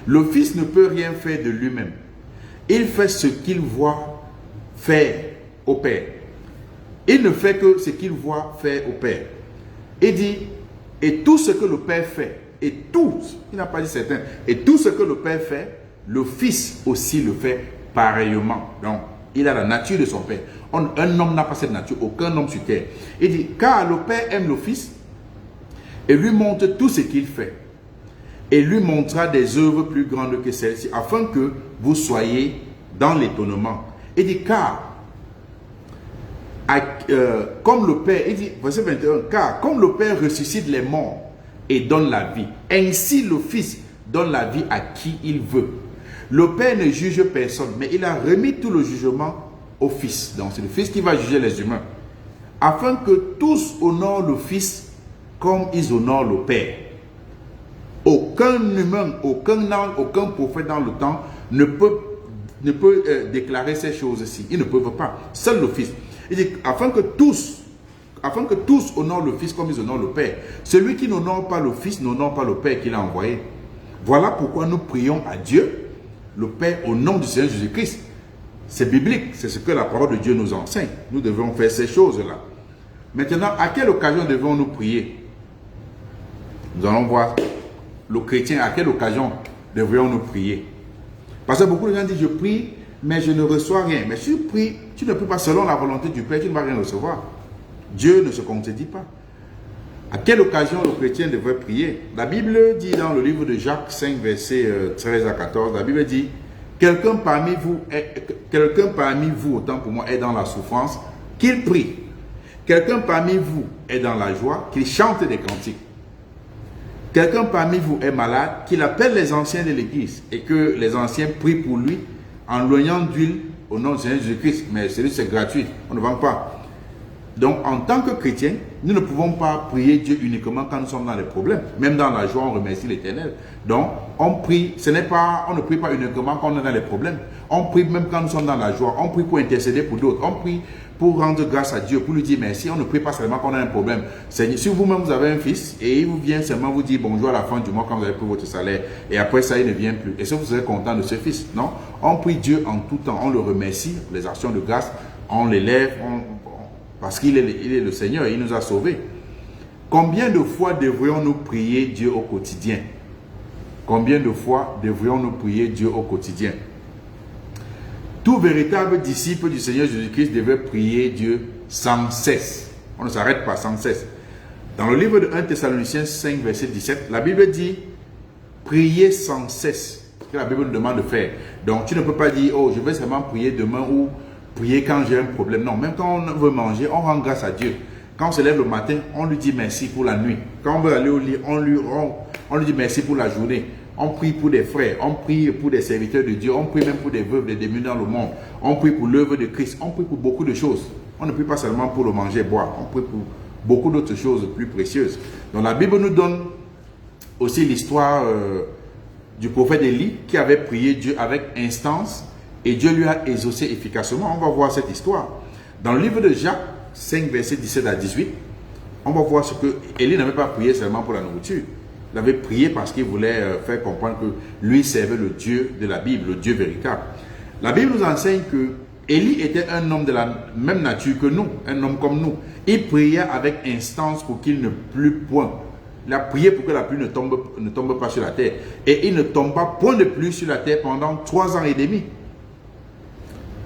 le Fils ne peut rien faire de lui-même. Il fait ce qu'il voit faire au Père. Il ne fait que ce qu'il voit faire au Père. Il dit, et tout ce que le Père fait, et tout, il n'a pas dit certain, et tout ce que le Père fait, le Fils aussi le fait pareillement. Donc, il a la nature de son Père. Un homme n'a pas cette nature, aucun homme sur terre. Il dit, car le Père aime le Fils et lui montre tout ce qu'il fait. Et lui montrera des œuvres plus grandes que celles-ci, afin que vous soyez dans l'étonnement. Il dit, car, comme le Père, il dit, verset 21, car comme le Père ressuscite les morts et donne la vie, ainsi le Fils donne la vie à qui il veut. Le Père ne juge personne, mais il a remis tout le jugement au Fils. Donc c'est le Fils qui va juger les humains, afin que tous honorent le Fils comme ils honorent le Père. Aucun humain, aucun ange, aucun prophète dans le temps ne peut déclarer ces choses-ci. Ils ne peuvent pas. Seul le Fils. Il dit, afin que tous honorent le Fils comme ils honorent le Père. Celui qui n'honore pas le Fils n'honore pas le Père qui l'a envoyé. Voilà pourquoi nous prions à Dieu, le Père, au nom du Seigneur Jésus-Christ. C'est biblique, c'est ce que la parole de Dieu nous enseigne. Nous devons faire ces choses-là. Maintenant, à quelle occasion devons-nous prier? Nous allons voir le chrétien, à quelle occasion devrions-nous prier? Parce que beaucoup de gens disent, je prie, mais je ne reçois rien. Mais si tu pries, tu ne pries pas selon la volonté du Père, tu ne vas rien recevoir. Dieu ne se contredit pas. À quelle occasion le chrétien devrait prier? La Bible dit dans le livre de Jacques 5, versets 13 à 14, la Bible dit, quelqu'un parmi vous, autant pour moi, est dans la souffrance, qu'il prie. Quelqu'un parmi vous est dans la joie, qu'il chante des cantiques. quelqu'un parmi vous est malade, qu'il appelle les anciens de l'église et que les anciens prient pour lui en loignant d'huile au nom du Seigneur Jésus-Christ. Mais c'est gratuit, on ne vend pas. Donc, en tant que chrétien, nous ne pouvons pas prier Dieu uniquement quand nous sommes dans les problèmes. Même dans la joie, on remercie l'Éternel. Donc, on prie, on ne prie pas uniquement quand on est dans les problèmes. On prie même quand nous sommes dans la joie. On prie pour intercéder pour d'autres. On prie pour rendre grâce à Dieu, pour lui dire merci. On ne prie pas seulement quand on a un problème. Si vous-même vous avez un fils et il vous vient seulement vous dire bonjour à la fin du mois quand vous avez pris votre salaire et après ça, il ne vient plus. Et si vous êtes content de ce fils, non? On prie Dieu en tout temps. On le remercie, les actions de grâce, on l'élève, parce qu'il est le Seigneur et il nous a sauvés. Combien de fois devrions-nous prier Dieu au quotidien? Combien de fois devrions-nous prier Dieu au quotidien? Tout véritable disciple du Seigneur Jésus-Christ devait prier Dieu sans cesse. On ne s'arrête pas sans cesse. Dans le livre de 1 Thessaloniciens 5, verset 17, la Bible dit « Priez sans cesse ». C'est ce que la Bible nous demande de faire. Donc tu ne peux pas dire « Oh, je vais seulement prier demain » ou prier quand j'ai un problème. Non, même quand on veut manger, on rend grâce à Dieu. Quand on se lève le matin, on lui dit merci pour la nuit. Quand on veut aller au lit, on lui dit merci pour la journée. On prie pour des frères, on prie pour des serviteurs de Dieu, on prie même pour des veuves, des démunis dans le monde. On prie pour l'œuvre de Christ, on prie pour beaucoup de choses. On ne prie pas seulement pour le manger et boire, on prie pour beaucoup d'autres choses plus précieuses. Donc la Bible nous donne aussi l'histoire du prophète Élie qui avait prié Dieu avec instance et Dieu lui a exaucé efficacement. On va voir cette histoire. Dans le livre de Jacques 5, versets 17 à 18, on va voir ce que Élie n'avait pas prié seulement pour la nourriture. Il avait prié parce qu'il voulait faire comprendre que lui servait le Dieu de la Bible, le Dieu véritable. La Bible nous enseigne que Élie était un homme de la même nature que nous, un homme comme nous. Il priait avec instance pour qu'il ne plût point. Il a prié pour que la pluie ne tombe pas sur la terre. Et il ne tombe pas point de pluie sur la terre pendant 3 ans et demi.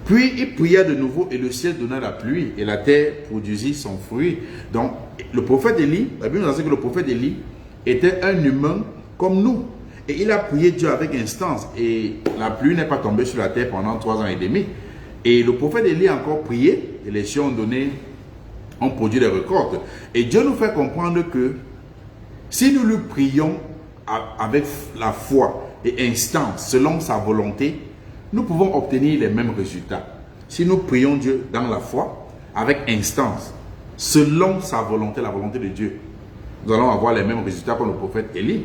Puis il pria de nouveau et le ciel donna la pluie et la terre produisit son fruit. Donc le prophète Élie, la Bible nous enseigne que le prophète Élie était un humain comme nous. Et il a prié Dieu avec instance. Et la pluie n'est pas tombée sur la terre pendant 3 ans et demi. Et le prophète Élie a encore prié. Et les cieux ont produit des récoltes. Et Dieu nous fait comprendre que si nous lui prions avec la foi et instance, selon sa volonté, nous pouvons obtenir les mêmes résultats. Si nous prions Dieu dans la foi, avec instance, selon sa volonté, la volonté de Dieu, nous allons avoir les mêmes résultats comme le prophète Élie.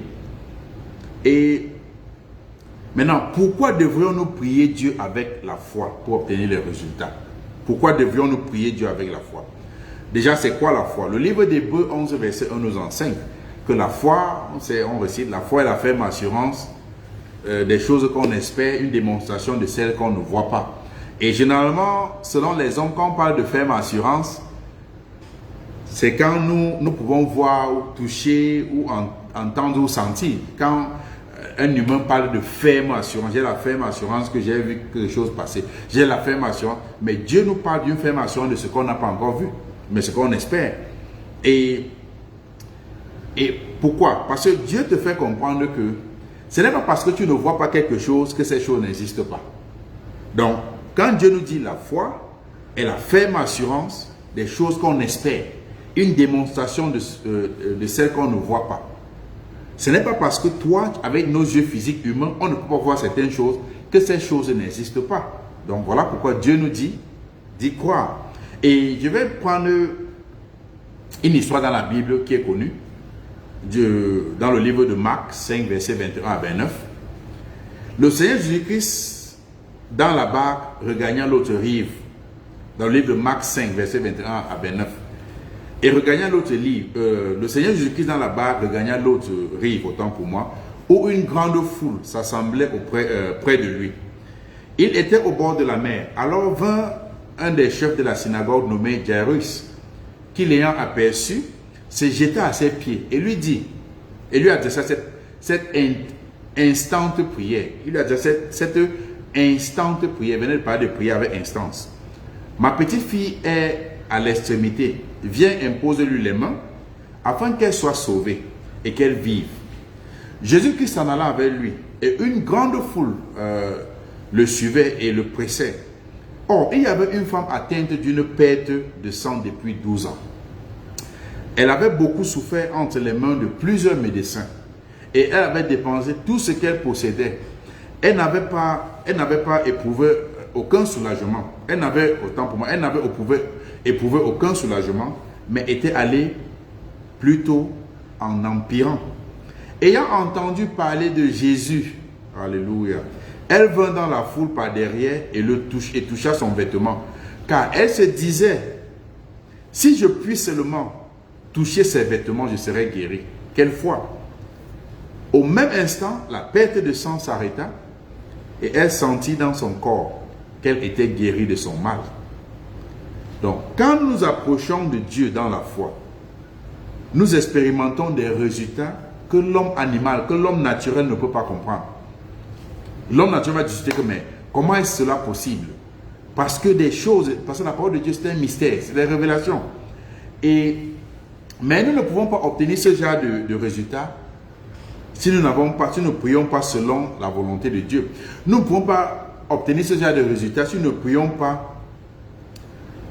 Et maintenant, pourquoi devrions-nous prier Dieu avec la foi pour obtenir les résultats? Pourquoi devrions-nous prier Dieu avec la foi? Déjà, c'est quoi la foi? Le livre d'Hébreux 11, verset 1 nous enseigne que la foi, on récite, la foi est la ferme assurance des choses qu'on espère, une démonstration de celles qu'on ne voit pas. Et généralement, selon les hommes, quand on parle de ferme assurance, c'est quand nous pouvons voir, ou toucher, ou entendre, ou sentir. Quand un humain parle de ferme assurance, j'ai la ferme assurance que j'ai vu quelque chose passer. J'ai la ferme assurance. Mais Dieu nous parle d'une ferme assurance de ce qu'on n'a pas encore vu, mais ce qu'on espère. Et pourquoi? Parce que Dieu te fait comprendre que ce n'est pas parce que tu ne vois pas quelque chose que ces choses n'existent pas. Donc, quand Dieu nous dit la foi est la ferme assurance des choses qu'on espère, une démonstration de celles qu'on ne voit pas. Ce n'est pas parce que toi, avec nos yeux physiques humains, on ne peut pas voir certaines choses, que ces choses n'existent pas. Donc voilà pourquoi Dieu nous dit d'y croire. Et je vais prendre une histoire dans la Bible qui est connue, dans le livre de Marc 5, versets 21 à 29. Le Seigneur Jésus-Christ, dans la barque, regagna l'autre rive. Dans le livre de Marc 5, versets 21 à 29. Et regagna l'autre rive. Le Seigneur Jésus-Christ, dans la barque, regagna l'autre rive, autant pour moi, où une grande foule s'assemblait près de lui. Il était au bord de la mer. Alors vint un des chefs de la synagogue nommé Jairus, qui l'ayant aperçu, se jeta à ses pieds et lui dit, et lui adressa cette instante prière. Il lui adressa cette instante prière. Venez de parler de prière avec instance. Ma petite fille est à l'extrémité. Viens, impose-lui les mains, afin qu'elle soit sauvée et qu'elle vive. Jésus-Christ s'en alla avec lui, et une grande foule le suivait et le pressait. Or, il y avait une femme atteinte d'une perte de sang depuis 12 ans. Elle avait beaucoup souffert entre les mains de plusieurs médecins Et elle avait dépensé tout ce qu'elle possédait. Elle n'avait pas éprouvé aucun soulagement. Elle n'avait, autant pour moi, elle n'avait éprouvé aucun soulagement, mais était allée plutôt en empirant. Ayant entendu parler de Jésus, alléluia, elle vint dans la foule par derrière et toucha son vêtement. Car elle se disait, si je puis seulement toucher ses vêtements, je serai guérie. Quelle foi! Au même instant, la perte de sang s'arrêta et elle sentit dans son corps qu'elle était guérie de son mal. Donc, quand nous nous approchons de Dieu dans la foi, nous expérimentons des résultats que l'homme animal, que l'homme naturel ne peut pas comprendre. L'homme naturel va discuter que, mais comment est cela possible? Parce que la parole de Dieu, c'est un mystère, c'est des révélations. Mais nous ne pouvons pas obtenir ce genre de résultats si nous ne prions pas selon la volonté de Dieu. Nous ne pouvons pas obtenir ce genre de résultats si nous ne prions pas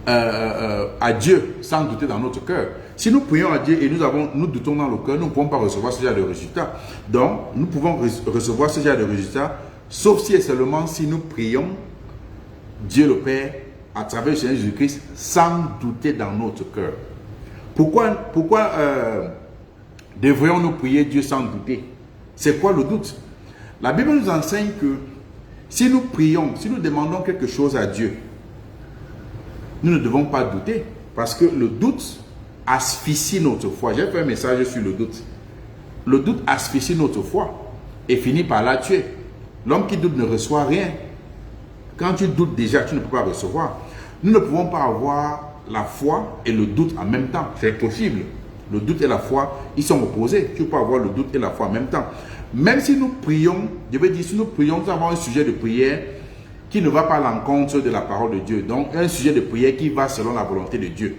à Dieu sans douter dans notre cœur. Si nous prions à Dieu et nous doutons dans le cœur, nous ne pouvons pas recevoir ce genre de résultats. Donc, nous pouvons recevoir ce genre de résultats, sauf si et seulement si nous prions Dieu le Père à travers le Seigneur Jésus-Christ sans douter dans notre cœur. Pourquoi devrions-nous prier Dieu sans douter? C'est quoi le doute? La Bible nous enseigne que si nous prions, si nous demandons quelque chose à Dieu, nous ne devons pas douter, parce que le doute asphyxie notre foi. J'ai fait un message sur le doute. Le doute asphyxie notre foi et finit par la tuer. L'homme qui doute ne reçoit rien. Quand tu doutes déjà, tu ne peux pas recevoir. Nous ne pouvons pas avoir la foi et le doute en même temps. C'est impossible. Le doute et la foi, ils sont opposés. Tu peux avoir le doute et la foi en même temps. Même si nous prions, je veux dire, si nous prions, nous avons un sujet de prière qui ne va pas à l'encontre de la parole de Dieu. Donc, un sujet de prière qui va selon la volonté de Dieu.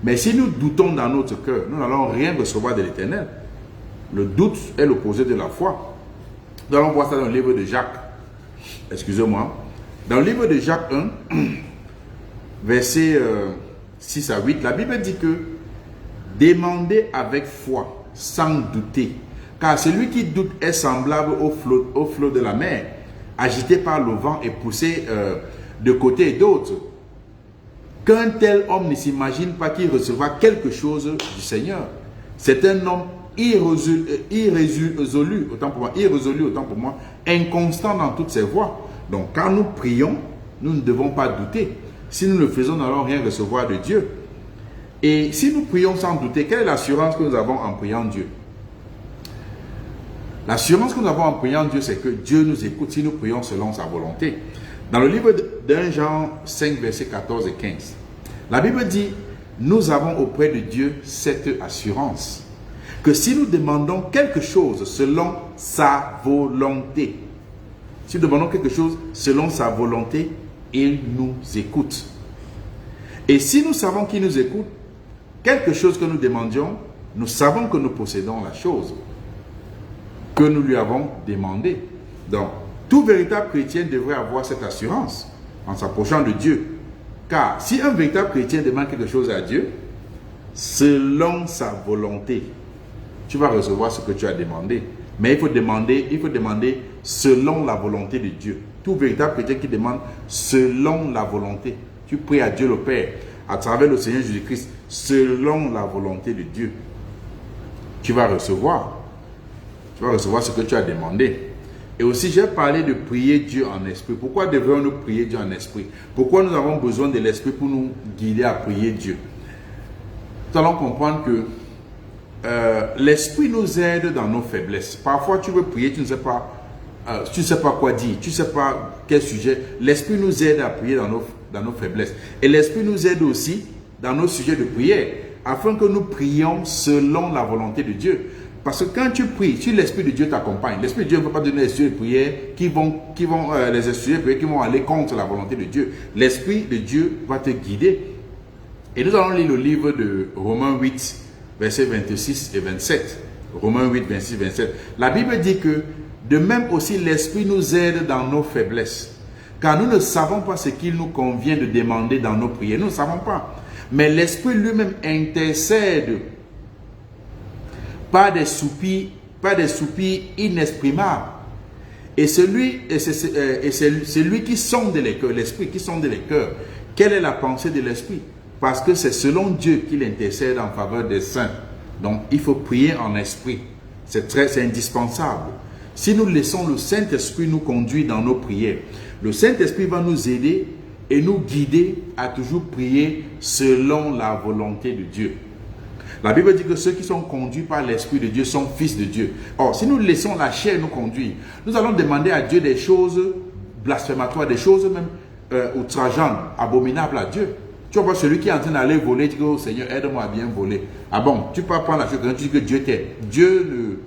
Mais si nous doutons dans notre cœur, nous n'allons rien recevoir de l'Éternel. Le doute est l'opposé de la foi. Nous allons voir ça dans le livre de Jacques. Excusez-moi. Dans le livre de Jacques 1, versets 6 à 8, la Bible dit que demandez avec foi, sans douter. Car celui qui doute est semblable au flot de la mer, agité par le vent et poussé de côté et d'autre. Qu'un tel homme ne s'imagine pas qu'il recevra quelque chose du Seigneur. C'est un homme irrésolu, autant pour moi, inconstant dans toutes ses voies. Donc, quand nous prions, nous ne devons pas douter. Si nous le faisons, nous n'allons rien recevoir de Dieu. Et si nous prions sans douter, quelle est l'assurance que nous avons en priant Dieu? L'assurance que nous avons en priant Dieu, c'est que Dieu nous écoute si nous prions selon sa volonté. Dans le livre d'1 Jean 5, versets 14 et 15, la Bible dit, nous avons auprès de Dieu cette assurance, que si nous demandons quelque chose selon sa volonté, si nous demandons quelque chose selon sa volonté, il nous écoute. Et si nous savons qu'il nous écoute, quelque chose que nous demandions, nous savons que nous possédons la chose que nous lui avons demandé. Donc, tout véritable chrétien devrait avoir cette assurance en s'approchant de Dieu. Car si un véritable chrétien demande quelque chose à Dieu, selon sa volonté, tu vas recevoir ce que tu as demandé. Mais il faut demander selon la volonté de Dieu. Tout véritable chrétien qui demande selon la volonté. Tu pries à Dieu le Père, à travers le Seigneur Jésus-Christ, selon la volonté de Dieu. Tu vas recevoir. Tu vas recevoir ce que tu as demandé. Et aussi, j'ai parlé de prier Dieu en esprit. Pourquoi devrions-nous prier Dieu en esprit? Pourquoi nous avons besoin de l'esprit pour nous guider à prier Dieu? Nous allons comprendre que l'esprit nous aide dans nos faiblesses. Parfois, tu veux prier, tu ne sais pas quoi dire, tu ne sais pas quel sujet. L'esprit nous aide à prier dans nos faiblesses. Et l'esprit nous aide aussi dans nos sujets de prière, afin que nous prions selon la volonté de Dieu. Parce que quand tu pries, si l'Esprit de Dieu t'accompagne, l'Esprit de Dieu ne va pas donner les sujets de prière qui vont aller contre la volonté de Dieu. L'Esprit de Dieu va te guider. Et nous allons lire le livre de Romains 8, versets 26 et 27. Romains 8, 26 et 27. La Bible dit que de même aussi l'Esprit nous aide dans nos faiblesses. Car nous ne savons pas ce qu'il nous convient de demander dans nos prières. Nous ne savons pas. Mais l'Esprit lui-même intercède par des soupirs par des soupirs inexprimables. Et c'est lui qui sonde les cœurs, l'esprit qui sonde les cœurs. Quelle est la pensée de l'esprit? Parce que c'est selon Dieu qu'il intercède en faveur des saints. Donc il faut prier en esprit. C'est indispensable. Si nous laissons le Saint-Esprit nous conduire dans nos prières, le Saint-Esprit va nous aider et nous guider à toujours prier selon la volonté de Dieu. La Bible dit que ceux qui sont conduits par l'Esprit de Dieu sont fils de Dieu. Or, si nous laissons la chair nous conduire, nous allons demander à Dieu des choses blasphématoires, des choses même outrageantes, abominables à Dieu. Tu vois celui qui est en train d'aller voler, tu dis, oh Seigneur, aide-moi à bien voler. Ah bon, tu peux prendre la chose, tu dis que Dieu t'aide. Dieu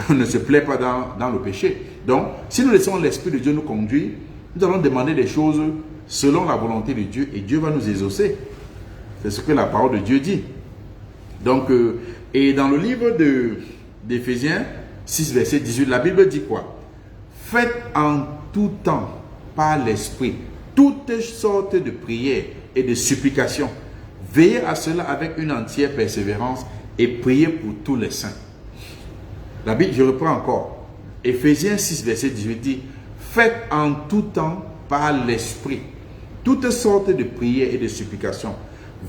ne se plaît pas dans le péché. Donc, si nous laissons l'Esprit de Dieu nous conduire, nous allons demander des choses selon la volonté de Dieu et Dieu va nous exaucer. C'est ce que la parole de Dieu dit. Donc, et dans le livre d'Éphésiens 6, verset 18, la Bible dit quoi? Faites en tout temps par l'Esprit toutes sortes de prières et de supplications. Veillez à cela avec une entière persévérance et priez pour tous les saints. La Bible, je reprends encore. Éphésiens 6, verset 18 dit, faites en tout temps par l'Esprit toutes sortes de prières et de supplications.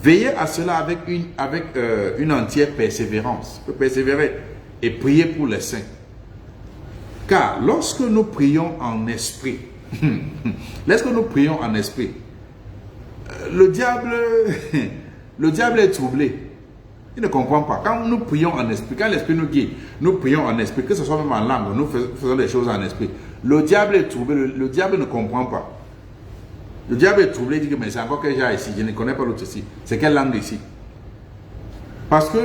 Veillez à cela avec une entière persévérance. Persévérer et prier pour les saints. Car lorsque nous prions en esprit, lorsque nous prions en esprit, le diable est troublé. Il ne comprend pas. Quand nous prions en esprit, quand l'esprit nous guide, nous prions en esprit, que ce soit même en langue, nous faisons des choses en esprit. Le diable est troublé, le diable ne comprend pas. Le diable est troublé, il dit que mais c'est encore quel genre ici, je ne connais pas l'autre ici. C'est quelle langue ici? Parce que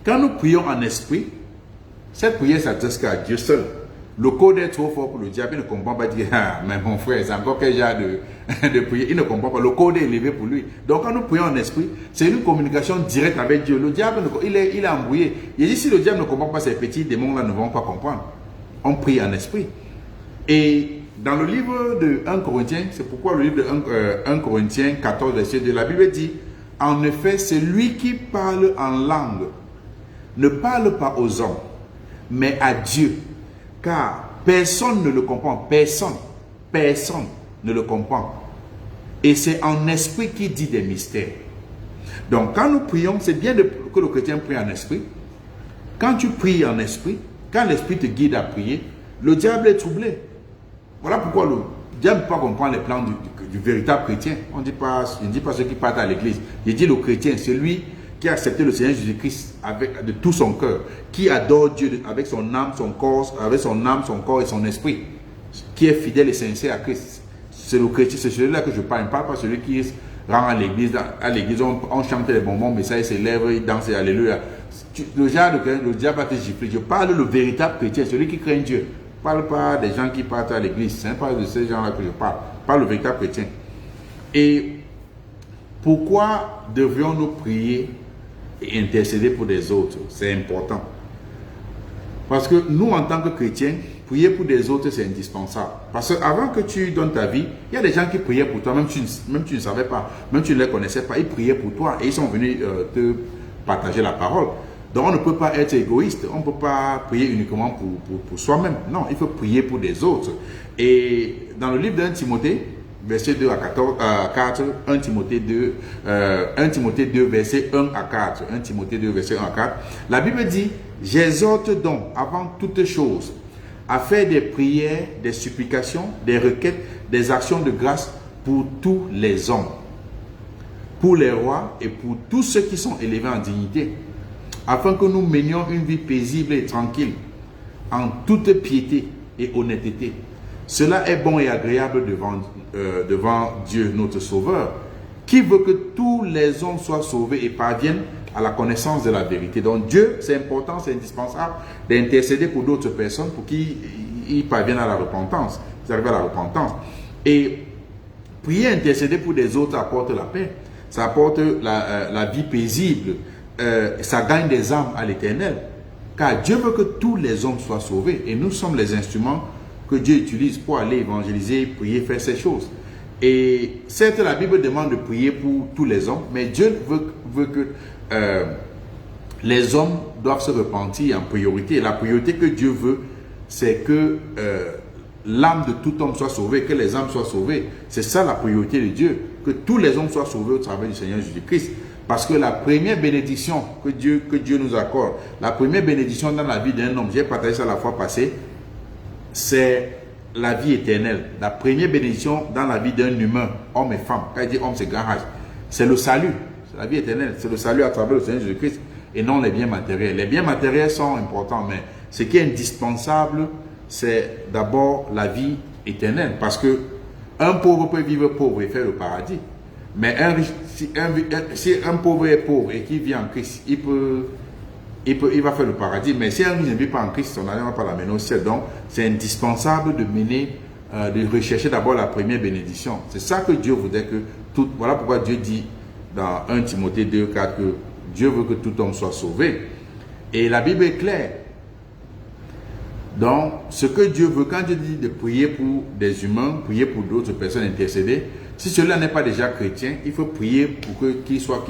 quand nous prions en esprit, cette prière s'adresse qu'à Dieu seul. Le code est trop fort pour le diable, il ne comprend pas, il dit, ah, mais mon frère, c'est encore quel genre de prière, il ne comprend pas, le code est élevé pour lui. Donc quand nous prions en esprit, c'est une communication directe avec Dieu. Le diable, il est embrouillé. Il dit, si le diable ne comprend pas, ces petits démons-là ne vont pas comprendre. On prie en esprit. Et dans le livre de 1 Corinthiens, c'est pourquoi le livre de 1 Corinthiens 14, verset 2, la Bible dit, en effet, celui qui parle en langue ne parle pas aux hommes, mais à Dieu. Car personne ne le comprend. Personne ne le comprend. Et c'est en esprit qu'il dit des mystères. Donc, quand nous prions, c'est bien que le chrétien prie en esprit. Quand tu pries en esprit, quand l'esprit te guide à prier, le diable est troublé. Voilà pourquoi le diable ne peut pas comprendre les plans du véritable chrétien. Je ne dis pas ceux qui partent à l'église. Je dis le chrétien, celui qui a accepté le Seigneur Jésus-Christ de tout son cœur, qui adore Dieu avec son âme, son corps, avec son âme, son corps et son esprit, qui est fidèle et sincère à Christ. C'est le chrétien, c'est celui-là que je parle. Je ne parle pas celui qui rend à l'église. À l'église, on chante les bonbons, mais ça, il se lève, il danse, alléluia. Le diable va te gifler. Je parle le véritable chrétien, celui qui craint Dieu. Je ne parle pas des gens qui partent à l'église. Ce n'est pas de ces gens-là que je parle. Je parle le véritable chrétien. Et pourquoi devrions-nous prier et intercéder pour des autres? C'est important. Parce que nous, en tant que chrétiens, prier pour des autres, c'est indispensable. Parce qu'avant que tu donnes ta vie, il y a des gens qui priaient pour toi, même tu ne savais pas, même tu ne les connaissais pas, ils priaient pour toi et ils sont venus te partager la parole. Donc on ne peut pas être égoïste, on ne peut pas prier uniquement pour soi-même. Non, il faut prier pour des autres. Et dans le livre de 1 Timothée, verset 2 à 4, 1 Timothée 2, verset 1 à 4, 1 Timothée 2, verset 1 à 4, la Bible dit, j'exhorte donc avant toutes choses à faire des prières, des supplications, des requêtes, des actions de grâce pour tous les hommes, pour les rois et pour tous ceux qui sont élevés en dignité, afin que nous menions une vie paisible et tranquille, en toute piété et honnêteté. Cela est bon et agréable devant Dieu, notre Sauveur, qui veut que tous les hommes soient sauvés et parviennent à la connaissance de la vérité. Donc Dieu, c'est important, c'est indispensable d'intercéder pour d'autres personnes pour qu'ils parviennent à la repentance, qu'ils arrivent à la repentance. Et prier, intercéder pour des autres apporte la paix, ça apporte la vie paisible, ça gagne des âmes à l'éternel. Car Dieu veut que tous les hommes soient sauvés et nous sommes les instruments que Dieu utilise pour aller évangéliser, prier, faire ces choses. Et certes, la Bible demande de prier pour tous les hommes, mais Dieu veut que les hommes doivent se repentir en priorité. Et la priorité que Dieu veut, c'est que l'âme de tout homme soit sauvée, que les âmes soient sauvées. C'est ça la priorité de Dieu, que tous les hommes soient sauvés au travers du Seigneur Jésus-Christ. Parce que la première bénédiction que Dieu nous accorde, la première bénédiction dans la vie d'un homme, j'ai partagé ça la fois passée, c'est la vie éternelle. La première bénédiction dans la vie d'un humain, homme et femme, quand il dit homme c'est grand H, c'est le salut, c'est la vie éternelle, c'est le salut à travers le Seigneur Jésus-Christ et non les biens matériels. Les biens matériels sont importants, mais ce qui est indispensable, c'est d'abord la vie éternelle. Parce que un pauvre peut vivre pauvre et faire le paradis. Mais si un pauvre est pauvre et qui vit en Christ, il va faire le paradis. Mais si un riche ne vit pas en Christ, on n'arrivera pas à la mener au ciel. Donc, c'est indispensable de de rechercher d'abord la première bénédiction. C'est ça que Dieu voudrait que tout. Voilà pourquoi Dieu dit dans 1 Timothée 2, 4 que Dieu veut que tout homme soit sauvé. Et la Bible est claire. Donc, ce que Dieu veut, quand Dieu dit de prier pour des humains, prier pour d'autres personnes, intercéder, si celui-là n'est pas déjà chrétien, il faut prier pour qu'il soit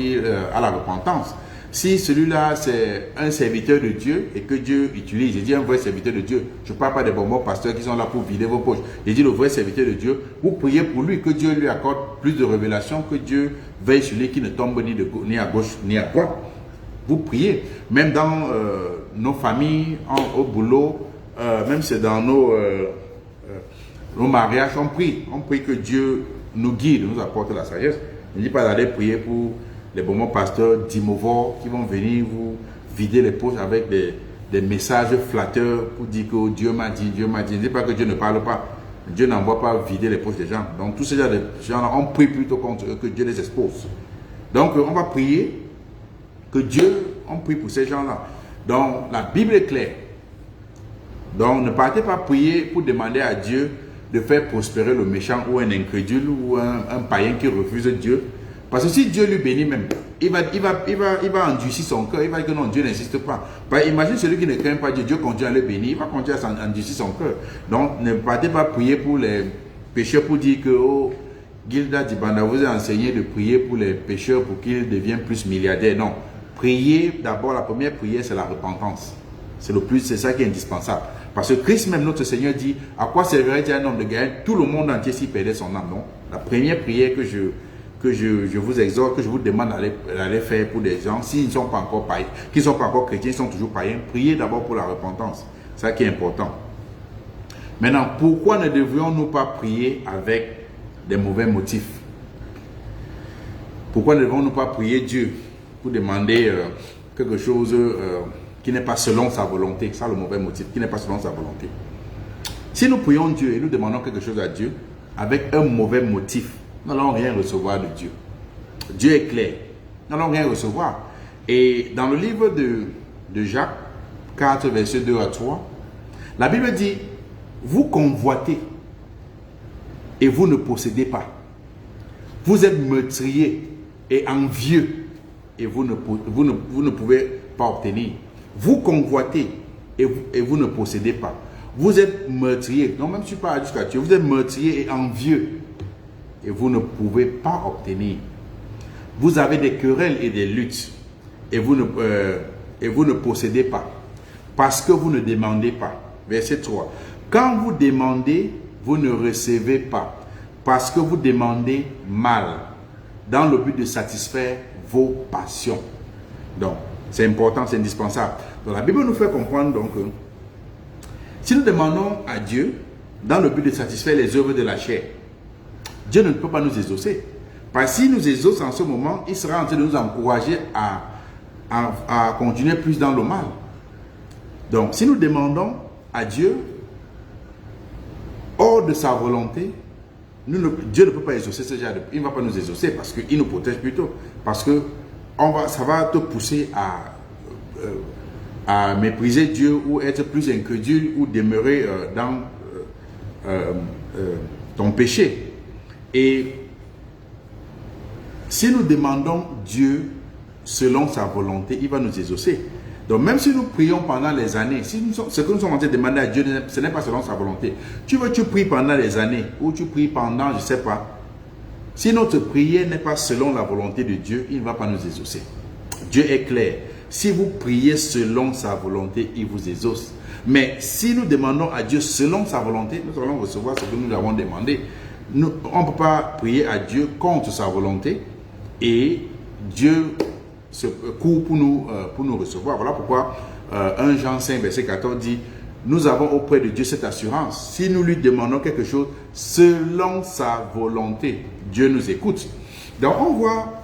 à la repentance. Si celui-là, c'est un serviteur de Dieu et que Dieu utilise, je dis un vrai serviteur de Dieu, je ne parle pas des bonbons pasteurs qui sont là pour vider vos poches. Je dis le vrai serviteur de Dieu, vous priez pour lui, que Dieu lui accorde plus de révélations, que Dieu veille sur lui, qui ne tombe ni à gauche ni à droite. Vous priez. Même dans nos familles, au boulot, même c'est dans nos mariages, on prie que Dieu nous guide, nous apporte la sagesse. Je ne dis pas d'aller prier pour les bonbons pasteurs d'Imovo qui vont venir vous vider les poches avec des messages flatteurs pour dire que Dieu m'a dit, Dieu m'a dit. Je ne dis pas que Dieu ne parle pas. Dieu n'envoie pas vider les poches des gens. Donc tous ces gens-là, on prie plutôt contre eux, que Dieu les expose. Donc on va prier que Dieu, on prie pour ces gens-là. Donc la Bible est claire. Donc ne partez pas prier pour demander à Dieu de faire prospérer le méchant ou un incrédule ou un païen qui refuse Dieu. Parce que si Dieu lui bénit même, il va endurcir son cœur, il va dire que non, Dieu n'insiste pas. Imagine celui qui ne craint pas Dieu, Dieu continue à le bénir, il va continuer à endurcir son cœur. Donc ne partez pas prier pour les pécheurs pour dire que, oh, Gilda Dibanda vous a enseigné de prier pour les pécheurs pour qu'ils deviennent plus milliardaires. Non, prier, d'abord la première prière c'est la repentance. C'est ça qui est indispensable. Parce que Christ même, notre Seigneur dit, à quoi servirait-il un homme de gagner tout le monde entier s'il perdait son âme? Non, la première prière que je vous exhorte, que je vous demande d'aller faire pour des gens, s'ils ne sont pas encore païens, qui ne sont pas encore chrétiens, ils sont toujours païens, priez d'abord pour la repentance. C'est ça qui est important. Maintenant, pourquoi ne devrions-nous pas prier avec des mauvais motifs? Pourquoi ne devons-nous pas prier Dieu pour demander quelque chose qui n'est pas selon sa volonté? Ça, le mauvais motif, qui n'est pas selon sa volonté. Si nous prions Dieu et nous demandons quelque chose à Dieu avec un mauvais motif, nous n'allons rien recevoir de Dieu. Dieu est clair. Nous n'allons rien recevoir. Et dans le livre de Jacques 4, versets 2 à 3, la Bible dit, vous convoitez et vous ne possédez pas. Vous êtes meurtriers et envieux et vous ne pouvez pas obtenir. Vous convoitez et vous ne possédez pas. Vous êtes meurtriers. Non, même si je parle jusqu'à Dieu, vous êtes meurtriers et envieux et vous ne pouvez pas obtenir. Vous avez des querelles et des luttes et vous ne possédez pas parce que vous ne demandez pas. Verset 3. Quand vous demandez, vous ne recevez pas parce que vous demandez mal dans le but de satisfaire vos passions. Donc, c'est important, c'est indispensable. Donc, la Bible nous fait comprendre donc que si nous demandons à Dieu dans le but de satisfaire les œuvres de la chair, Dieu ne peut pas nous exaucer. Parce que s'il nous exauce en ce moment, il sera en train de nous encourager à continuer plus dans le mal. Donc, si nous demandons à Dieu hors de sa volonté, Dieu ne peut pas exaucer ce genre de... Il ne va pas nous exaucer parce qu'il nous protège plutôt. Parce que ça va te pousser à mépriser Dieu ou être plus incrédule ou demeurer dans ton péché. Et si nous demandons Dieu selon sa volonté, il va nous exaucer. Donc même si nous prions pendant les années, ce que nous sommes en train de demander à Dieu, ce n'est pas selon sa volonté. Tu pries pendant les années ou tu pries pendant, je ne sais pas. Si notre prière n'est pas selon la volonté de Dieu, il ne va pas nous exaucer. Dieu est clair. Si vous priez selon sa volonté, il vous exauce. Mais si nous demandons à Dieu selon sa volonté, nous allons recevoir ce que nous avons demandé. On ne peut pas prier à Dieu contre sa volonté et Dieu se court pour nous recevoir. Voilà pourquoi 1 Jean 5, verset 14 dit, nous avons auprès de Dieu cette assurance. Si nous lui demandons quelque chose selon sa volonté, Dieu nous écoute. Donc on voit,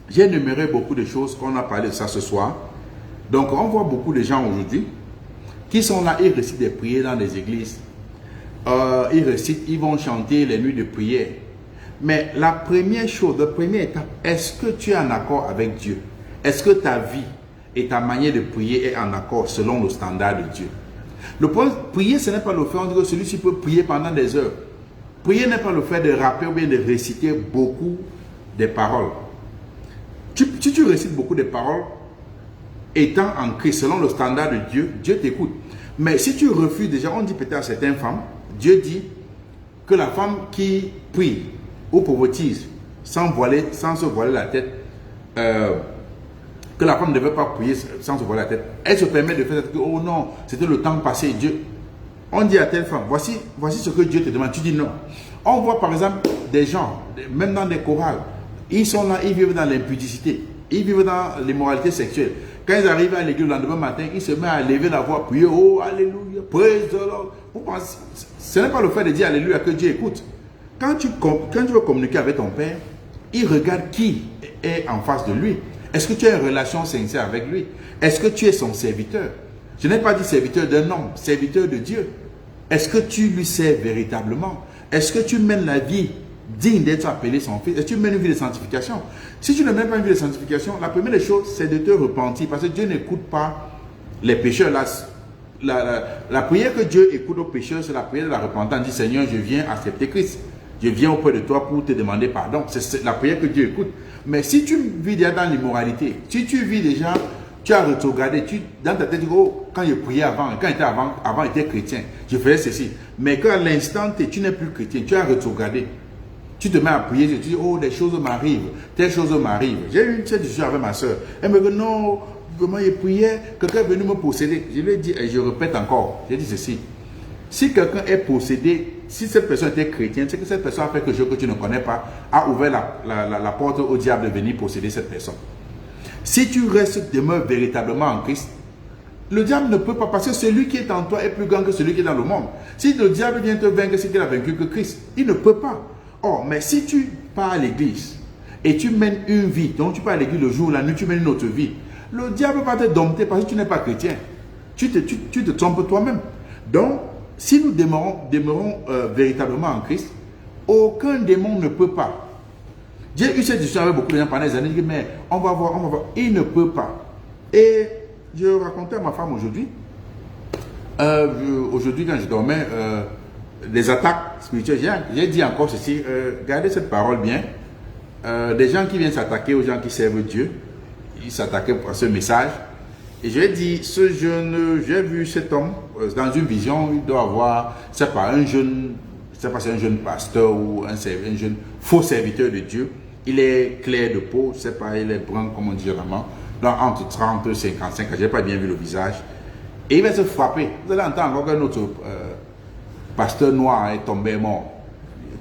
j'ai énuméré beaucoup de choses qu'on a parlé de ça ce soir. Donc on voit beaucoup de gens aujourd'hui qui sont là, ils récitent des prières dans les églises. Ils récitent, ils vont chanter les nuits de prière. Mais la première chose, la première étape, est-ce que tu es en accord avec Dieu? Est-ce que ta vie et ta manière de prier est en accord selon le standard de Dieu? Le point, prier, ce n'est pas le fait, on dit que celui-ci peut prier pendant des heures. Prier n'est pas le fait de rappeler ou bien de réciter beaucoup des paroles. Si tu récites beaucoup de paroles, étant en Christ, selon le standard de Dieu, Dieu t'écoute. Mais si tu refuses déjà, on dit peut-être à certaines femmes, Dieu dit que la femme qui prie ou prophétise sans se voiler la tête, que la femme ne devait pas prier sans se voiler la tête, elle se permet de faire que, oh non, c'était le temps passé, Dieu. On dit à telle femme, voici ce que Dieu te demande, tu dis non. On voit par exemple des gens, même dans des chorales, ils sont là, ils vivent dans l'impudicité, ils vivent dans l'immoralité sexuelle. Quand ils arrivent à l'église le lendemain matin, ils se mettent à lever la voix, prier, oh alléluia, praise the Lord. Vous pensez, ce n'est pas le fait de dire alléluia que Dieu écoute. Quand tu veux communiquer avec ton Père, il regarde qui est en face de lui. Est-ce que tu as une relation sincère avec lui? Est-ce que tu es son serviteur? Je n'ai pas dit serviteur d'un homme, serviteur de Dieu. Est-ce que tu lui sers véritablement? Est-ce que tu mènes la vie digne d'être appelé son fils? Est-ce que tu mènes une vie de sanctification? Si tu ne mènes pas une vie de sanctification, la première des choses, c'est de te repentir. Parce que Dieu n'écoute pas les pécheurs. La prière que Dieu écoute aux pécheurs, c'est la prière de la repentance. Dit, Seigneur, je viens accepter Christ. Je viens auprès de toi pour te demander pardon. C'est la prière que Dieu écoute. Mais si tu vis déjà dans l'immoralité, si tu vis déjà, tu as rétrogradé, dans ta tête, oh, quand je priais avant, avant j'étais chrétien, je faisais ceci. Mais quand à l'instant, tu n'es plus chrétien, tu as rétrogradé. Tu te mets à prier, tu dis, oh, des choses m'arrivent, telle chose m'arrive. J'ai eu cette discussion avec ma soeur. Elle me dit, non, comment je priais, quelqu'un est venu me posséder. Je lui ai dit, et je répète encore, j'ai dit ceci. Si quelqu'un est possédé, si cette personne était chrétienne, c'est que cette personne a fait quelque chose que tu ne connais pas, a ouvert la porte au diable de venir posséder cette personne. Si tu demeures véritablement en Christ, le diable ne peut pas, parce que celui qui est en toi est plus grand que celui qui est dans le monde. Si le diable vient te vaincre, c'est qu'il a vaincu que Christ. Il ne peut pas. Or, mais si tu pars à l'église et tu mènes une vie, donc tu pars à l'église le jour, la nuit, tu mènes une autre vie, le diable va te dompter parce que tu n'es pas chrétien. Tu te trompes toi-même. Donc, si nous demeurons véritablement en Christ, aucun démon ne peut pas. J'ai eu cette discussion avec beaucoup de gens pendant des années, mais on va voir. Il ne peut pas. Et je racontais à ma femme aujourd'hui, quand je dormais, des attaques spirituelles, j'ai dit encore ceci, gardez cette parole bien. Des gens qui viennent s'attaquer aux gens qui servent Dieu, ils s'attaquaient à ce message. Et j'ai dit, ce jeune, j'ai vu cet homme dans une vision, il doit avoir, c'est pas un jeune, c'est pas un jeune pasteur ou un jeune faux serviteur de Dieu. Il est clair de peau, c'est pas, il est brun, comme on dit généralement, entre 30 et 55 ans, j'ai pas bien vu le visage. Et il va se frapper. Vous allez entendre encore un autre pasteur noir est tombé mort.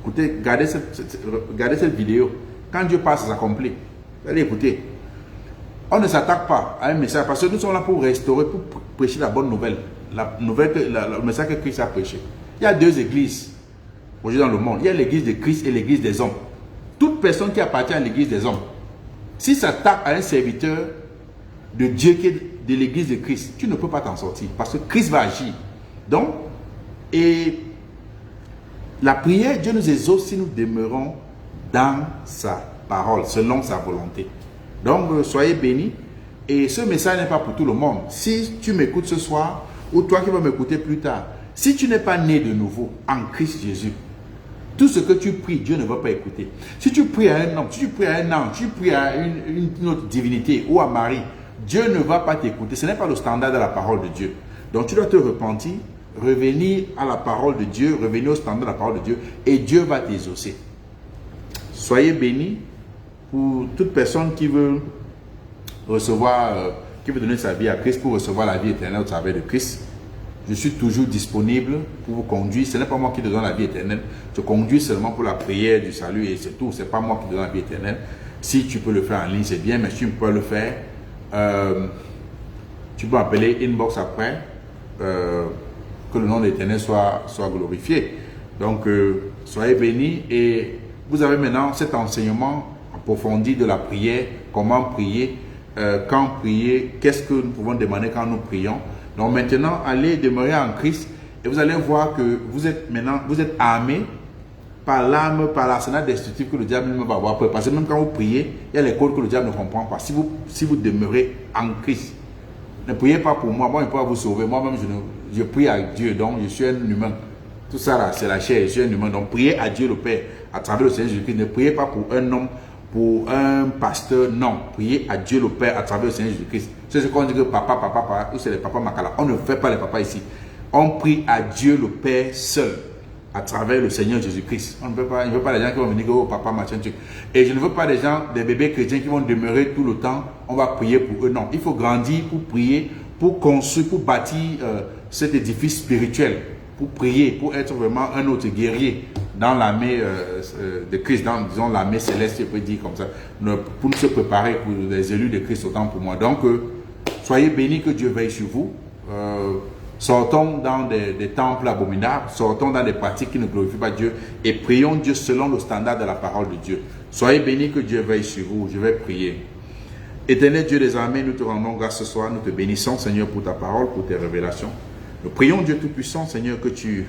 Écoutez, regardez cette vidéo. Quand Dieu passe, ça s'accomplit. Vous allez écouter. On ne s'attaque pas à un message parce que nous sommes là pour restaurer, pour prêcher la bonne nouvelle. Le message que Christ a prêché. Il y a deux églises aujourd'hui dans le monde. Il y a l'église de Christ et l'église des hommes. Toute personne qui appartient à l'église des hommes, si s'attaque à un serviteur de Dieu qui est de l'église de Christ, tu ne peux pas t'en sortir parce que Christ va agir. Donc, et la prière, Dieu nous exauce si nous demeurons dans sa parole, selon sa volonté. Donc, soyez bénis. Et ce message n'est pas pour tout le monde. Si tu m'écoutes ce soir, ou toi qui vas m'écouter plus tard, si tu n'es pas né de nouveau en Christ Jésus, tout ce que tu pries, Dieu ne va pas écouter. Si tu pries à un homme, si tu pries à un ange, si tu pries à une autre divinité ou à Marie, Dieu ne va pas t'écouter. Ce n'est pas le standard de la parole de Dieu. Donc, tu dois te repentir, revenir à la parole de Dieu, revenir au standard de la parole de Dieu, et Dieu va t'exaucer. Soyez bénis. Pour toute personne qui veut recevoir qui veut donner sa vie à Christ pour recevoir la vie éternelle au travers de Christ, je suis toujours disponible pour vous conduire. Ce n'est pas moi qui te donne la vie éternelle. Je conduis seulement pour la prière du salut et c'est tout. Ce n'est pas moi qui te donne la vie éternelle. Si tu peux le faire en ligne, c'est bien, mais si tu peux le faire, tu peux appeler inbox après, que le nom de l'Éternel soit glorifié. Donc, soyez bénis et vous avez maintenant cet enseignement approfondi de la prière, comment prier, quand prier, qu'est-ce que nous pouvons demander quand nous prions. Donc maintenant, allez demeurer en Christ et vous allez voir que vous êtes armé par l'arme, par l'arsenal destructif que le diable va avoir peur. Parce que même quand vous priez, il y a les codes que le diable ne comprend pas. Si vous demeurez en Christ, ne priez pas pour moi, moi je ne peux pas vous sauver. Moi-même, je prie à Dieu, donc je suis un humain. Tout ça là, c'est la chair, je suis un humain. Donc priez à Dieu le Père à travers le Seigneur Jésus-Christ. Ne priez pas pour un homme, pour un pasteur, non. Priez à Dieu le Père à travers le Seigneur Jésus-Christ. C'est ce qu'on dit que papa, ou c'est les papas Makala. On ne fait pas les papas ici. On prie à Dieu le Père seul, à travers le Seigneur Jésus-Christ. On ne veut pas, il ne veut pas les gens qui vont venir dire, oh papa, machin, truc. Et je ne veux pas des gens, des bébés chrétiens qui vont demeurer tout le temps. On va prier pour eux. Non, il faut grandir pour prier, pour construire, pour bâtir cet édifice spirituel, pour prier, pour être vraiment un autre guerrier dans l'armée de Christ, dans, disons, l'armée céleste, je peux dire comme ça, pour nous se préparer pour les élus de Christ, autant pour moi. Donc, soyez bénis, que Dieu veille sur vous. Sortons dans des temples abominables, sortons dans des pratiques qui ne glorifient pas Dieu et prions Dieu selon le standard de la parole de Dieu. Soyez bénis, que Dieu veille sur vous. Je vais prier. Éternel Dieu des armées, nous te rendons grâce ce soir, nous te bénissons, Seigneur, pour ta parole, pour tes révélations. Nous prions, Dieu Tout-Puissant, Seigneur, que tu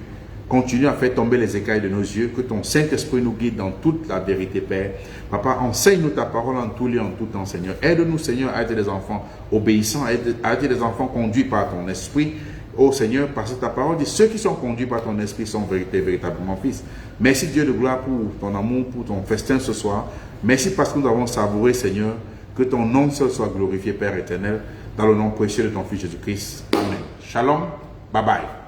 continues à faire tomber les écailles de nos yeux, que ton Saint-Esprit nous guide dans toute la vérité, Père. Papa, enseigne-nous ta parole en tout lieu, en tout temps, Seigneur. Aide-nous, Seigneur, à être des enfants obéissants, à être des enfants conduits par ton Esprit. Oh Seigneur, parce que ta parole dit, ceux qui sont conduits par ton Esprit sont véritablement fils. Merci Dieu de gloire pour ton amour, pour ton festin ce soir. Merci parce que nous avons savouré, Seigneur, que ton nom seul soit glorifié, Père éternel, dans le nom précieux de ton Fils Jésus-Christ. Amen. Shalom. Bye bye.